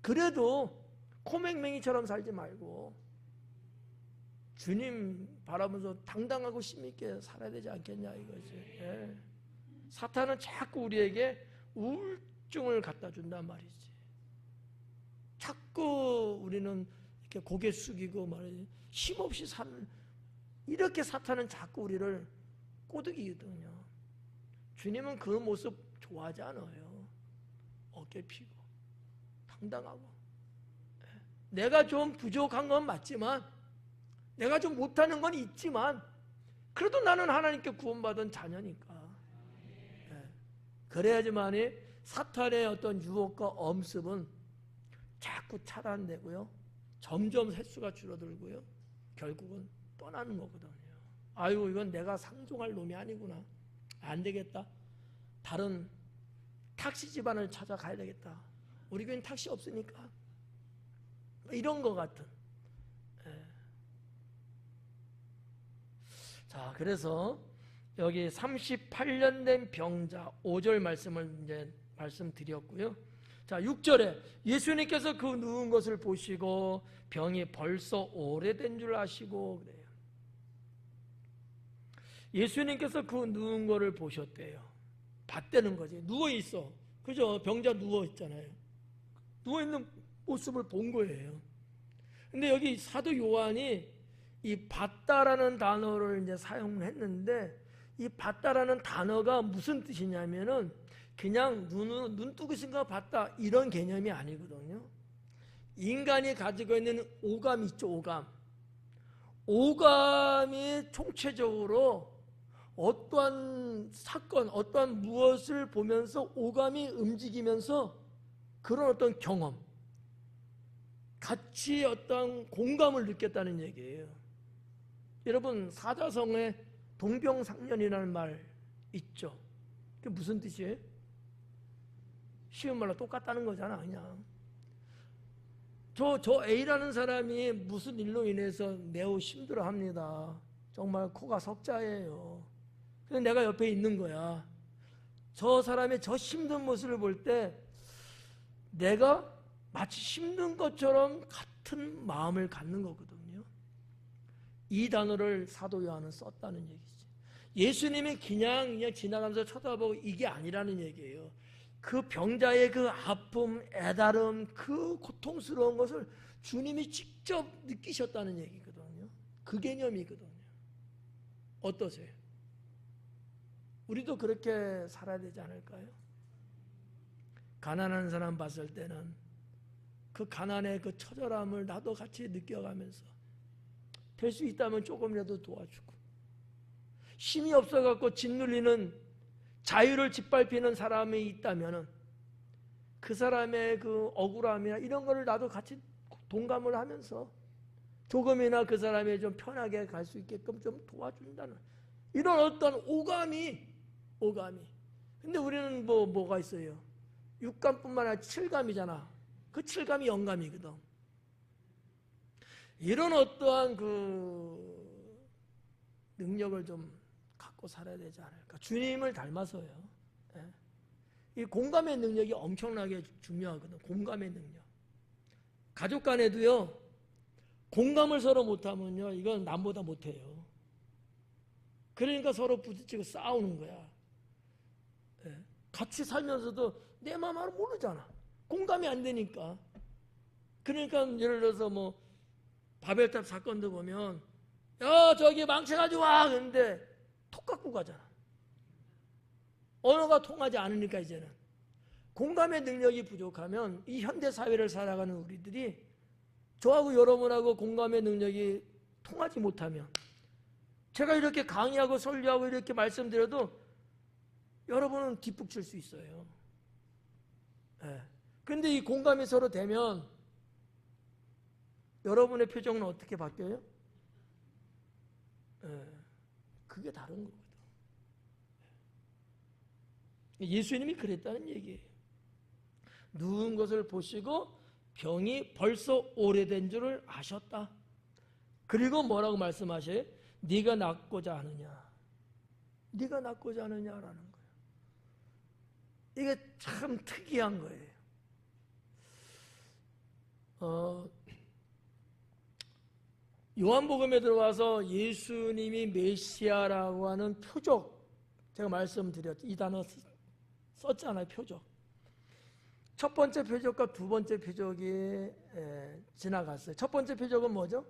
그래도 코맹맹이처럼 살지 말고 주님 바라보면서 당당하고 힘있게 살아야 되지 않겠냐 이거지. 예. 사탄은 자꾸 우리에게 우울증을 갖다 준단 말이지. 자꾸 우리는 이렇게 고개 숙이고 말이지. 힘없이 사는, 이렇게 사탄은 자꾸 우리를 꼬드기거든요. 주님은 그 모습 좋아하지 않아요. 어깨 피고 당당하고. 내가 좀 부족한 건 맞지만, 내가 좀 못하는 건 있지만, 그래도 나는 하나님께 구원받은 자녀니까. 그래야지만이 사탄의 어떤 유혹과 엄습은 자꾸 차단되고요, 점점 횟수가 줄어들고요, 결국은 떠나는 거거든요. 아유, 이건 내가 상종할 놈이 아니구나, 안 되겠다, 다른 택시 집안을 찾아가야 되겠다, 우리 교회는 택시 없으니까, 이런 것 같은. 자, 그래서 여기 38년 된 병자 5절 말씀을 이제 말씀드렸고요. 자, 6절에 예수님께서 그 누운 것을 보시고 병이 벌써 오래된 줄 아시고 그래요. 예수님께서 그 누운 거를 보셨대요. 봤다는 거지. 누워 있어. 그죠? 병자 누워 있잖아요. 누워 있는 모습을 본 거예요. 근데 여기 사도 요한이 이 봤다라는 단어를 이제 사용했는데, 이 봤다라는 단어가 무슨 뜻이냐면은 그냥 눈 뜨고 있으니까 봤다 이런 개념이 아니거든요. 인간이 가지고 있는 오감 있죠, 오감. 오감이 총체적으로 어떠한 사건, 어떠한 무엇을 보면서 오감이 움직이면서 그런 어떤 경험, 같이 어떤 공감을 느꼈다는 얘기예요. 여러분, 사자성어에 동병상련이라는 말 있죠. 그게 무슨 뜻이에요? 쉬운 말로 똑같다는 거잖아, 그냥. 저 A라는 사람이 무슨 일로 인해서 매우 힘들어합니다. 정말 코가 석자예요. 근데 내가 옆에 있는 거야. 저 사람의 저 힘든 모습을 볼 때 내가 마치 힘든 것처럼 같은 마음을 갖는 거거든요. 이 단어를 사도 요한은 썼다는 얘기지. 예수님이 그냥 지나가면서 쳐다보고 이게 아니라는 얘기예요. 그 병자의 그 아픔, 애달음, 그 고통스러운 것을 주님이 직접 느끼셨다는 얘기거든요. 그 개념이거든요. 어떠세요? 우리도 그렇게 살아야 되지 않을까요? 가난한 사람 봤을 때는 그 가난의 그 처절함을 나도 같이 느껴가면서 될 수 있다면 조금이라도 도와주고, 힘이 없어갖고 짓눌리는 자유를 짓밟히는 사람이 있다면 그 사람의 그 억울함이나 이런 거를 나도 같이 동감을 하면서 조금이나 그 사람이 좀 편하게 갈 수 있게끔 좀 도와준다는 이런 어떤 오감이. 근데 우리는 뭐가 있어요? 육감뿐만 아니라 칠감이잖아. 그 칠감이 영감이거든. 이런 어떠한 그 능력을 좀 갖고 살아야 되지 않을까. 주님을 닮아서요. 이 공감의 능력이 엄청나게 중요하거든. 공감의 능력. 가족 간에도요, 공감을 서로 못하면요, 이건 남보다 못해요. 그러니까 서로 부딪히고 싸우는 거야. 같이 살면서도 내 마음을 모르잖아. 공감이 안 되니까. 그러니까 예를 들어서 뭐 바벨탑 사건도 보면, 야 저기 망치 가지고 와. 그런데 톡 갖고 가잖아. 언어가 통하지 않으니까. 이제는 공감의 능력이 부족하면 이 현대 사회를 살아가는 우리들이 저하고 여러분하고 공감의 능력이 통하지 못하면, 제가 이렇게 강의하고 설교하고 이렇게 말씀드려도 여러분은 뒷북칠 수 있어요. 근데 이 공감이 서로 되면 여러분의 표정은 어떻게 바뀌어요? 그게 다른 거거든. 예수님이 그랬다는 얘기예요. 누운 것을 보시고 병이 벌써 오래된 줄을 아셨다. 그리고 뭐라고 말씀하셔요? 네가 낫고자 하느냐. 네가 낫고자 하느냐라는 거예요. 이게 참 특이한 거예요. 요한복음에 들어와서 예수님이 메시아라고 하는 표적, 제가 말씀드렸죠. 이 단어 썼잖아요. 표적. 첫 번째 표적과 두 번째 표적이 지나갔어요. 첫 번째 표적은 뭐죠?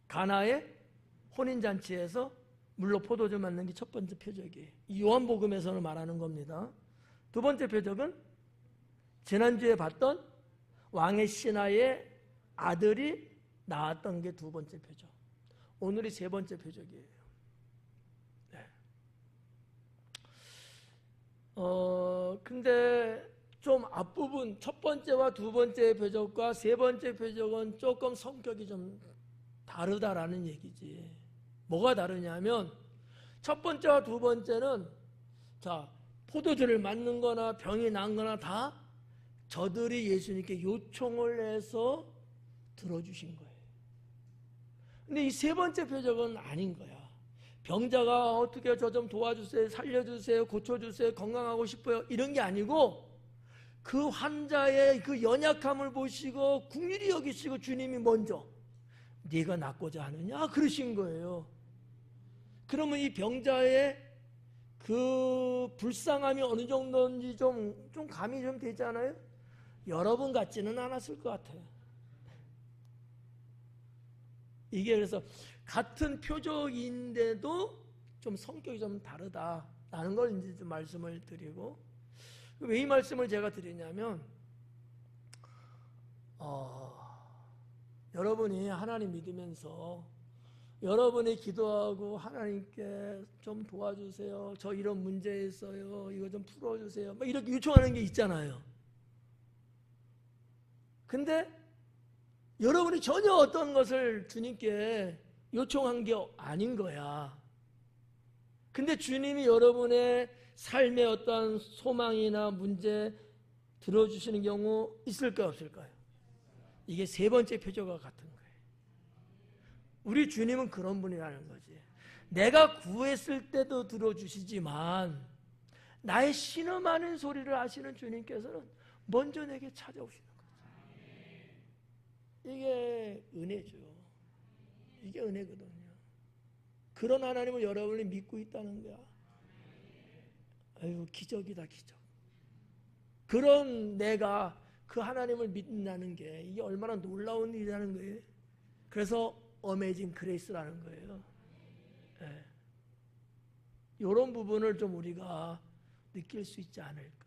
가나의 혼인잔치에서 물로 포도주 맞는 게 첫 번째 표적이에요. 이 요한복음에서는 말하는 겁니다. 두 번째 표적은 지난주에 봤던 왕의 신하의 아들이 나왔던 게 두 번째 표적. 오늘이 세 번째 표적이에요. 근데 좀 앞부분 첫 번째와 두 번째 표적과 세 번째 표적은 조금 성격이 좀 다르다라는 얘기지. 뭐가 다르냐면 첫 번째와 두 번째는 포도주를 맞는 거나 병이 난 거나 다 저들이 예수님께 요청을 해서 들어주신 거예요. 근데 이 세 번째 표적은 아닌 거야. 병자가 어떻게 저 좀 도와주세요, 살려주세요, 고쳐주세요, 건강하고 싶어요, 이런 게 아니고 그 환자의 그 연약함을 보시고 긍휼히 여기시고 주님이 먼저 네가 낫고자 하느냐 그러신 거예요. 그러면 이 병자의 그 불쌍함이 어느 정도인지 좀 감이 좀 되지 않아요? 여러분 같지는 않았을 것 같아요. 이게 그래서 같은 표적인데도 좀 성격이 좀 다르다라는 걸 이제 좀 말씀을 드리고, 왜 이 말씀을 제가 드리냐면 여러분이 하나님 믿으면서 여러분이 기도하고 하나님께 좀 도와주세요, 저 이런 문제 있어요, 이거 좀 풀어주세요, 막 이렇게 요청하는 게 있잖아요. 근데 여러분이 전혀 어떤 것을 주님께 요청한 게 아닌 거야. 근데 주님이 여러분의 삶의 어떤 소망이나 문제 들어주시는 경우 있을까요, 없을까요? 이게 세 번째 표적과 같은 거예요. 우리 주님은 그런 분이라는 거지. 내가 구했을 때도 들어주시지만 나의 신음하는 소리를 아시는 주님께서는 먼저 내게 찾아오시는 거죠. 이게 은혜죠. 이게 은혜거든요. 그런 하나님을 여러분이 믿고 있다는 거야. 아유, 기적이다, 기적. 그런 내가 그 하나님을 믿는다는 게 이게 얼마나 놀라운 일이라는 거예요. 그래서 어메이징 그레이스라는 거예요. 네. 이런 부분을 좀 우리가 느낄 수 있지 않을까.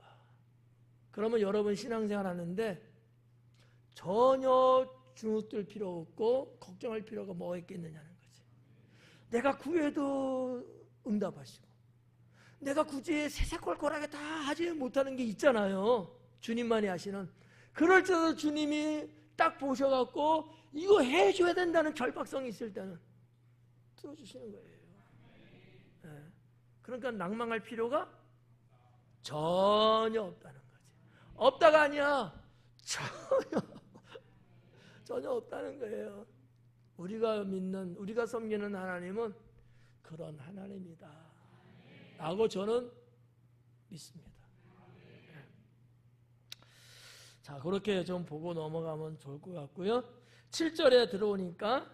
그러면 여러분 신앙생활 하는데 전혀 주눅들 필요 없고 걱정할 필요가 뭐가 있겠느냐는 거지. 내가 구해도 응답하시고 내가 굳이 세세콜콜하게 다 하지 못하는 게 있잖아요. 주님만이 하시는. 그럴 때도 주님이 딱 보셔갖고 이거 해줘야 된다는 절박성이 있을 때는 들어주시는 거예요. 네. 그러니까 낭망할 필요가 전혀 없다는 거지. 없다가 아니야. 전혀 없다는 거예요. 우리가 믿는, 우리가 섬기는 하나님은 그런 하나님이다 라고 저는 믿습니다. 자, 그렇게 좀 보고 넘어가면 좋을 것 같고요. 7절에 들어오니까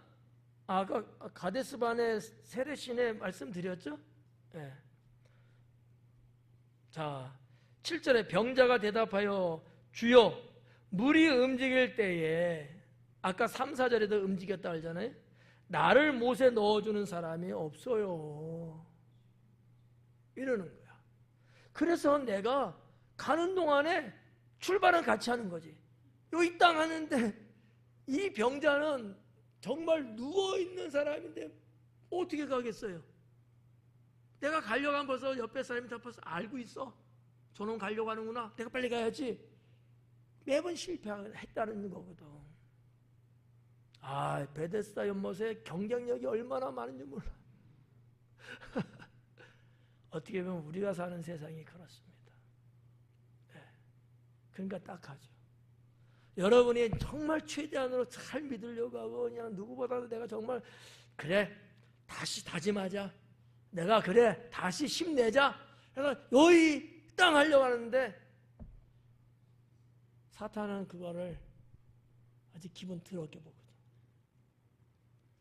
아까 가데스반의 세레신에 말씀드렸죠? 네. 자, 7절에 병자가 대답하여 주여 물이 움직일 때에 아까 3, 4절에도 움직였다 그러잖아요. 나를 못에 넣어주는 사람이 없어요. 이러는 거야. 그래서 내가 가는 동안에 출발은 같이 하는 거지. 여기 땅 하는데 이 병자는 정말 누워있는 사람인데 어떻게 가겠어요? 내가 가려고 하면 벌써 옆에 사람이 다 벌써 알고 있어. 저놈 가려고 하는구나. 내가 빨리 가야지. 매번 실패했다는 거거든. 아, 베데스다 연못에 경쟁력이 얼마나 많은지 몰라. 어떻게 보면 우리가 사는 세상이 그렇습니다. 네. 그러니까 딱 하죠. 여러분이 정말 최대한으로 잘 믿으려고 하고 그냥 누구보다도 내가 정말 그래 다시 다짐하자. 내가 그래 다시 힘내자. 그래서 여기 땅 하려고 하는데 사탄은 그거를 아주 기분 더럽게 보거든.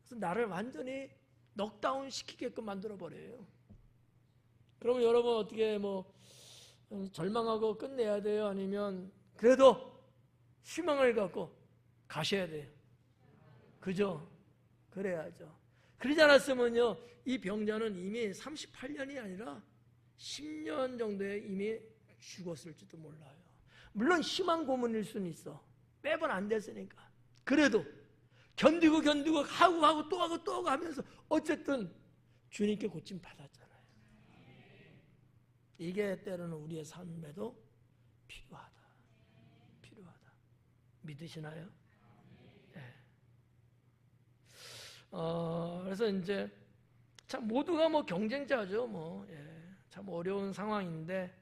그래서 나를 완전히 넉다운 시키게끔 만들어버려요. 그러면 여러분 어떻게 뭐 절망하고 끝내야 돼요? 아니면 그래도 희망을 갖고 가셔야 돼요? 그죠? 그래야죠. 그러지 않았으면요 이 병자는 이미 38년이 아니라 10년 정도에 이미 죽었을지도 몰라요. 물론 심한 고문일 수는 있어. 매번 안 됐으니까. 그래도 견디고 하고 또 하고 하면서 어쨌든 주님께 고침 받았잖아요. 이게 때로는 우리의 삶에도 필요하다. 믿으시나요? 네. 그래서 이제 참 모두가 뭐 경쟁자죠. 뭐 참 어려운 상황인데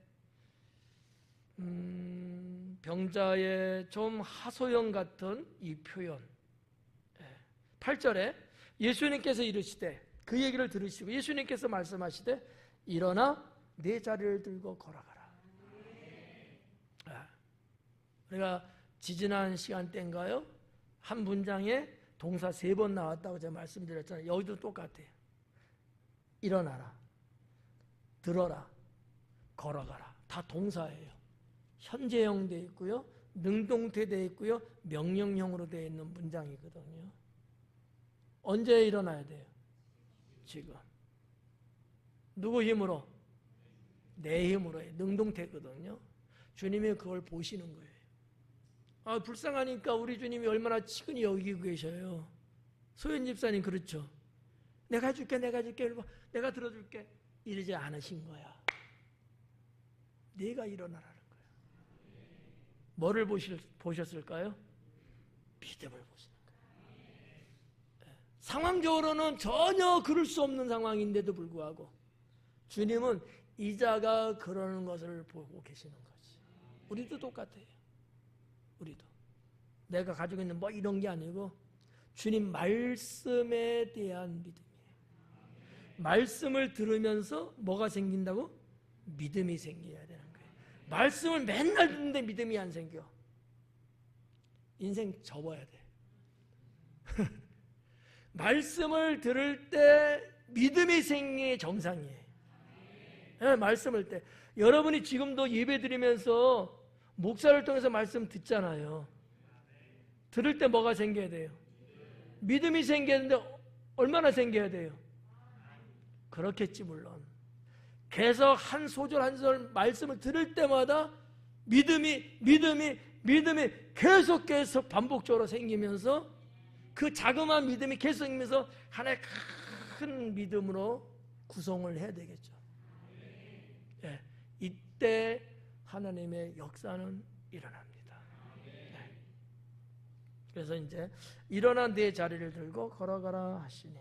병자의 좀 하소연 같은 이 표현. 8절에 예수님께서 이르시되 그 얘기를 들으시고 예수님께서 말씀하시되 일어나 내 자리를 들고 걸어가라. 우리가 지지난 시간대인가요? 한 문장에 동사 3번 나왔다고 제가 말씀드렸잖아요. 여기도 똑같아요. 일어나라, 들어라, 걸어가라. 다 동사예요. 현재형 되어 있고요, 능동태 되어 있고요, 명령형으로 되어 있는 문장이거든요. 언제 일어나야 돼요? 지금. 누구 힘으로? 내 힘으로 해요. 능동태거든요. 주님이 그걸 보시는 거예요. 아, 불쌍하니까 우리 주님이 얼마나 치근히 여기고 계셔요. 소연 집사님 그렇죠. 내가 줄게 내가 들어줄게 이러지 않으신 거야. 네가 일어나라는 거야. 뭐를 보셨을까요? 믿음을 보시는 거예요. 상황적으로는 전혀 그럴 수 없는 상황인데도 불구하고 주님은 이자가 그러는 것을 보고 계시는 거지. 우리도 똑같아요. 우리도 내가 가지고 있는 뭐 이런 게 아니고 주님 말씀에 대한 믿음이에요. 말씀을 들으면서 뭐가 생긴다고? 믿음이 생겨야 되는 거예요. 말씀을 맨날 듣는데 믿음이 안 생겨. 인생 접어야 돼. 말씀을 들을 때 믿음이 생기는 게 정상이에요. 네, 말씀을 때 여러분이 지금도 예배 드리면서 목사를 통해서 말씀 듣잖아요. 들을 때 뭐가 생겨야 돼요? 믿음이 생겨야 되는데 얼마나 생겨야 돼요? 그렇겠지 물론. 계속 한 소절 한 소절 말씀을 들을 때마다 믿음이 계속 반복적으로 생기면서 그 자그마한 믿음이 계속 생기면서 하나의 큰 믿음으로 구성을 해야 되겠죠. 예, 이때 하나님의 역사는 일어납니다. 예. 그래서 이제 일어나 네 자리를 들고 걸어가라 하시니.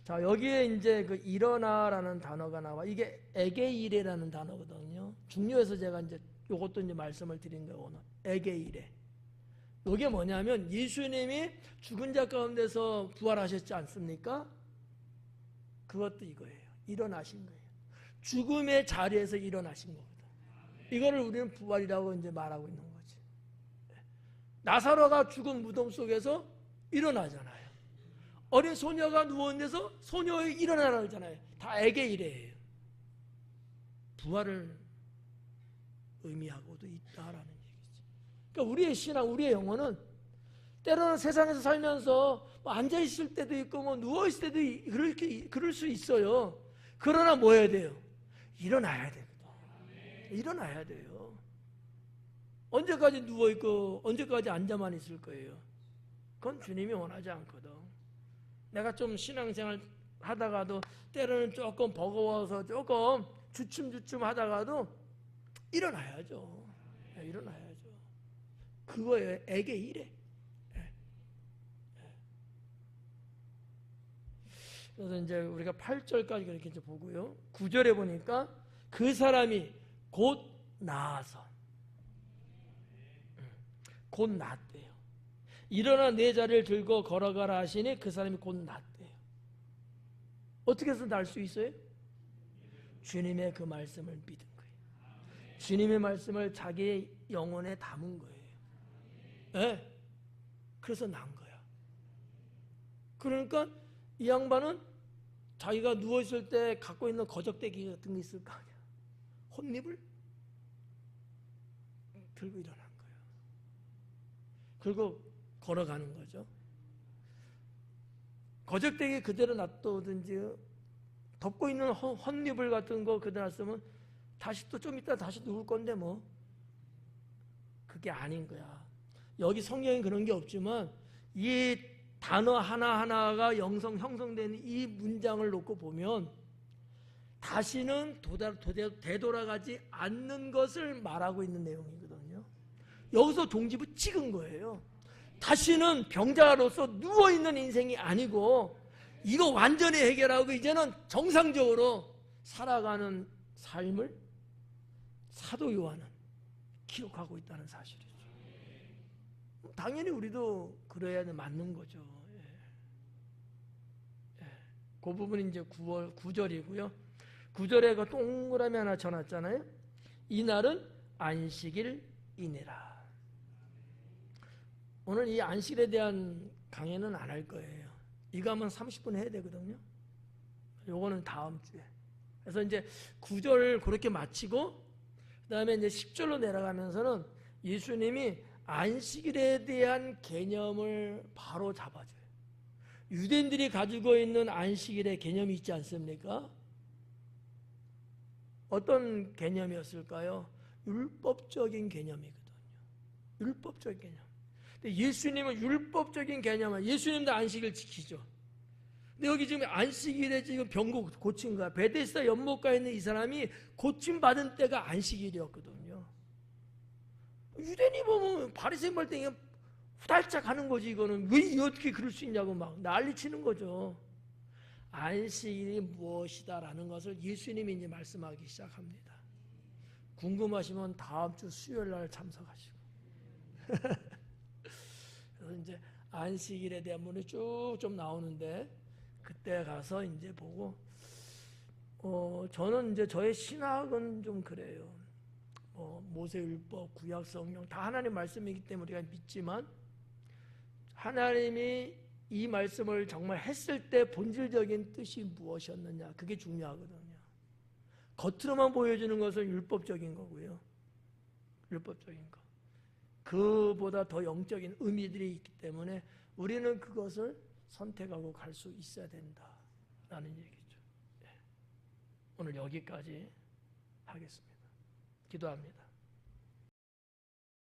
자, 여기에 이제 그 일어나라는 단어가 나와. 이게 에게이레라는 단어거든요. 중요해서 제가 이제 이것도 이제 말씀을 드린 거예요. 오늘 에게이레. 이게 뭐냐면 예수님이 죽은 자 가운데서 부활하셨지 않습니까? 그것도 이거예요. 일어나신 거예요. 죽음의 자리에서 일어나신 거거든. 이거를 우리는 부활이라고 이제 말하고 있는 거지. 나사로가 죽은 무덤 속에서 일어나잖아요. 어린 소녀가 누워있는 데서 소녀의 일어나라 그러잖아요. 다 에게이레예요. 부활을 의미하고도 있다라는 얘기죠. 그러니까 우리의 신앙, 우리의 영혼은 때로는 세상에서 살면서 뭐 앉아있을 때도 있고 뭐 누워있을 때도 그럴 수 있어요. 그러나 뭐 해야 돼요? 일어나야 됩니다. 일어나야 돼요. 언제까지 누워있고 언제까지 앉아만 있을 거예요? 그건 주님이 원하지 않거든. 내가 좀 신앙생활 하다가도 때로는 조금 버거워서 조금 주춤주춤 하다가도 일어나야죠. 일어나야죠. 그거예요. 에게이레. 그래서 이제 우리가 8절까지 그렇게 이제 보고요. 9절에 보니까 그 사람이 곧 나아서 곧 낫대요. 일어나 네 자리를 들고 걸어가라 하시니 그 사람이 곧 낫대요. 어떻게 해서 날 수 있어요? 주님의 그 말씀을 믿은 거예요. 주님의 말씀을 자기의 영혼에 담은 거예요. 네. 그래서 난 거야. 그러니까 이 양반은 자기가 누워있을 때 갖고 있는 거적대기 같은 게 있을 거 아니야. 혼잎을 들고 일어난 거예요. 그리고 걸어가는 거죠. 거적대기 그대로 놔두든지 덮고 있는 혼잎을 같은 거 그대로 놨으면 다시 또 좀 이따 다시 누울 건데 뭐. 그게 아닌 거야. 여기 성경에 그런 게 없지만 이 단어 하나하나가 형성되는 이 문장을 놓고 보면 다시는 되돌아가지 않는 것을 말하고 있는 내용이거든요. 여기서 종집을 찍은 거예요. 다시는 병자로서 누워있는 인생이 아니고 이거 완전히 해결하고 이제는 정상적으로 살아가는 삶을 사도 요한은 기록하고 있다는 사실이죠. 당연히 우리도 그래야 맞는 거죠. 그 부분이 이제 9절이고요. 9절에 그 동그라미 하나 쳐놨잖아요. 이날은 안식일이니라. 오늘 이 안식일에 대한 강의는 안 할 거예요. 이거 하면 30분 해야 되거든요. 요거는 다음 주에. 그래서 이제 9절 그렇게 마치고 그 다음에 이제 10절로 내려가면서는 예수님이 안식일에 대한 개념을 바로 잡아줘요. 유대인들이 가지고 있는 안식일의 개념이 있지 않습니까? 어떤 개념이었을까요? 율법적인 개념이거든요. 율법적인 개념. 근데 예수님은 율법적인 개념은 예수님도 안식일 지키죠. 근데 여기 지금 안식일에 지금 병고 고친 거야. 베데스다 연못가에 있는 이 사람이 고침받은 때가 안식일이었거든요. 유대인이 보면 바리새인 볼 때 후달짝 하는 거지. 이거는 왜 어떻게 그럴 수 있냐고 막 난리치는 거죠. 안식일이 무엇이다라는 것을 예수님이 이제 말씀하기 시작합니다. 궁금하시면 다음 주 수요일 날 참석하시고. 그래서 이제 안식일에 대한 문이 쭉 좀 나오는데 그때 가서 이제 보고 저는 이제 저의 신학은 좀 그래요. 모세율법, 구약 성경 다 하나님 말씀이기 때문에 우리가 믿지만 하나님이 이 말씀을 정말 했을 때 본질적인 뜻이 무엇이었느냐, 그게 중요하거든요. 겉으로만 보여주는 것은 율법적인 거고요. 율법적인 거. 그보다 더 영적인 의미들이 있기 때문에 우리는 그것을 선택하고 갈 수 있어야 된다라는 얘기죠. 오늘 여기까지 하겠습니다. 기도합니다.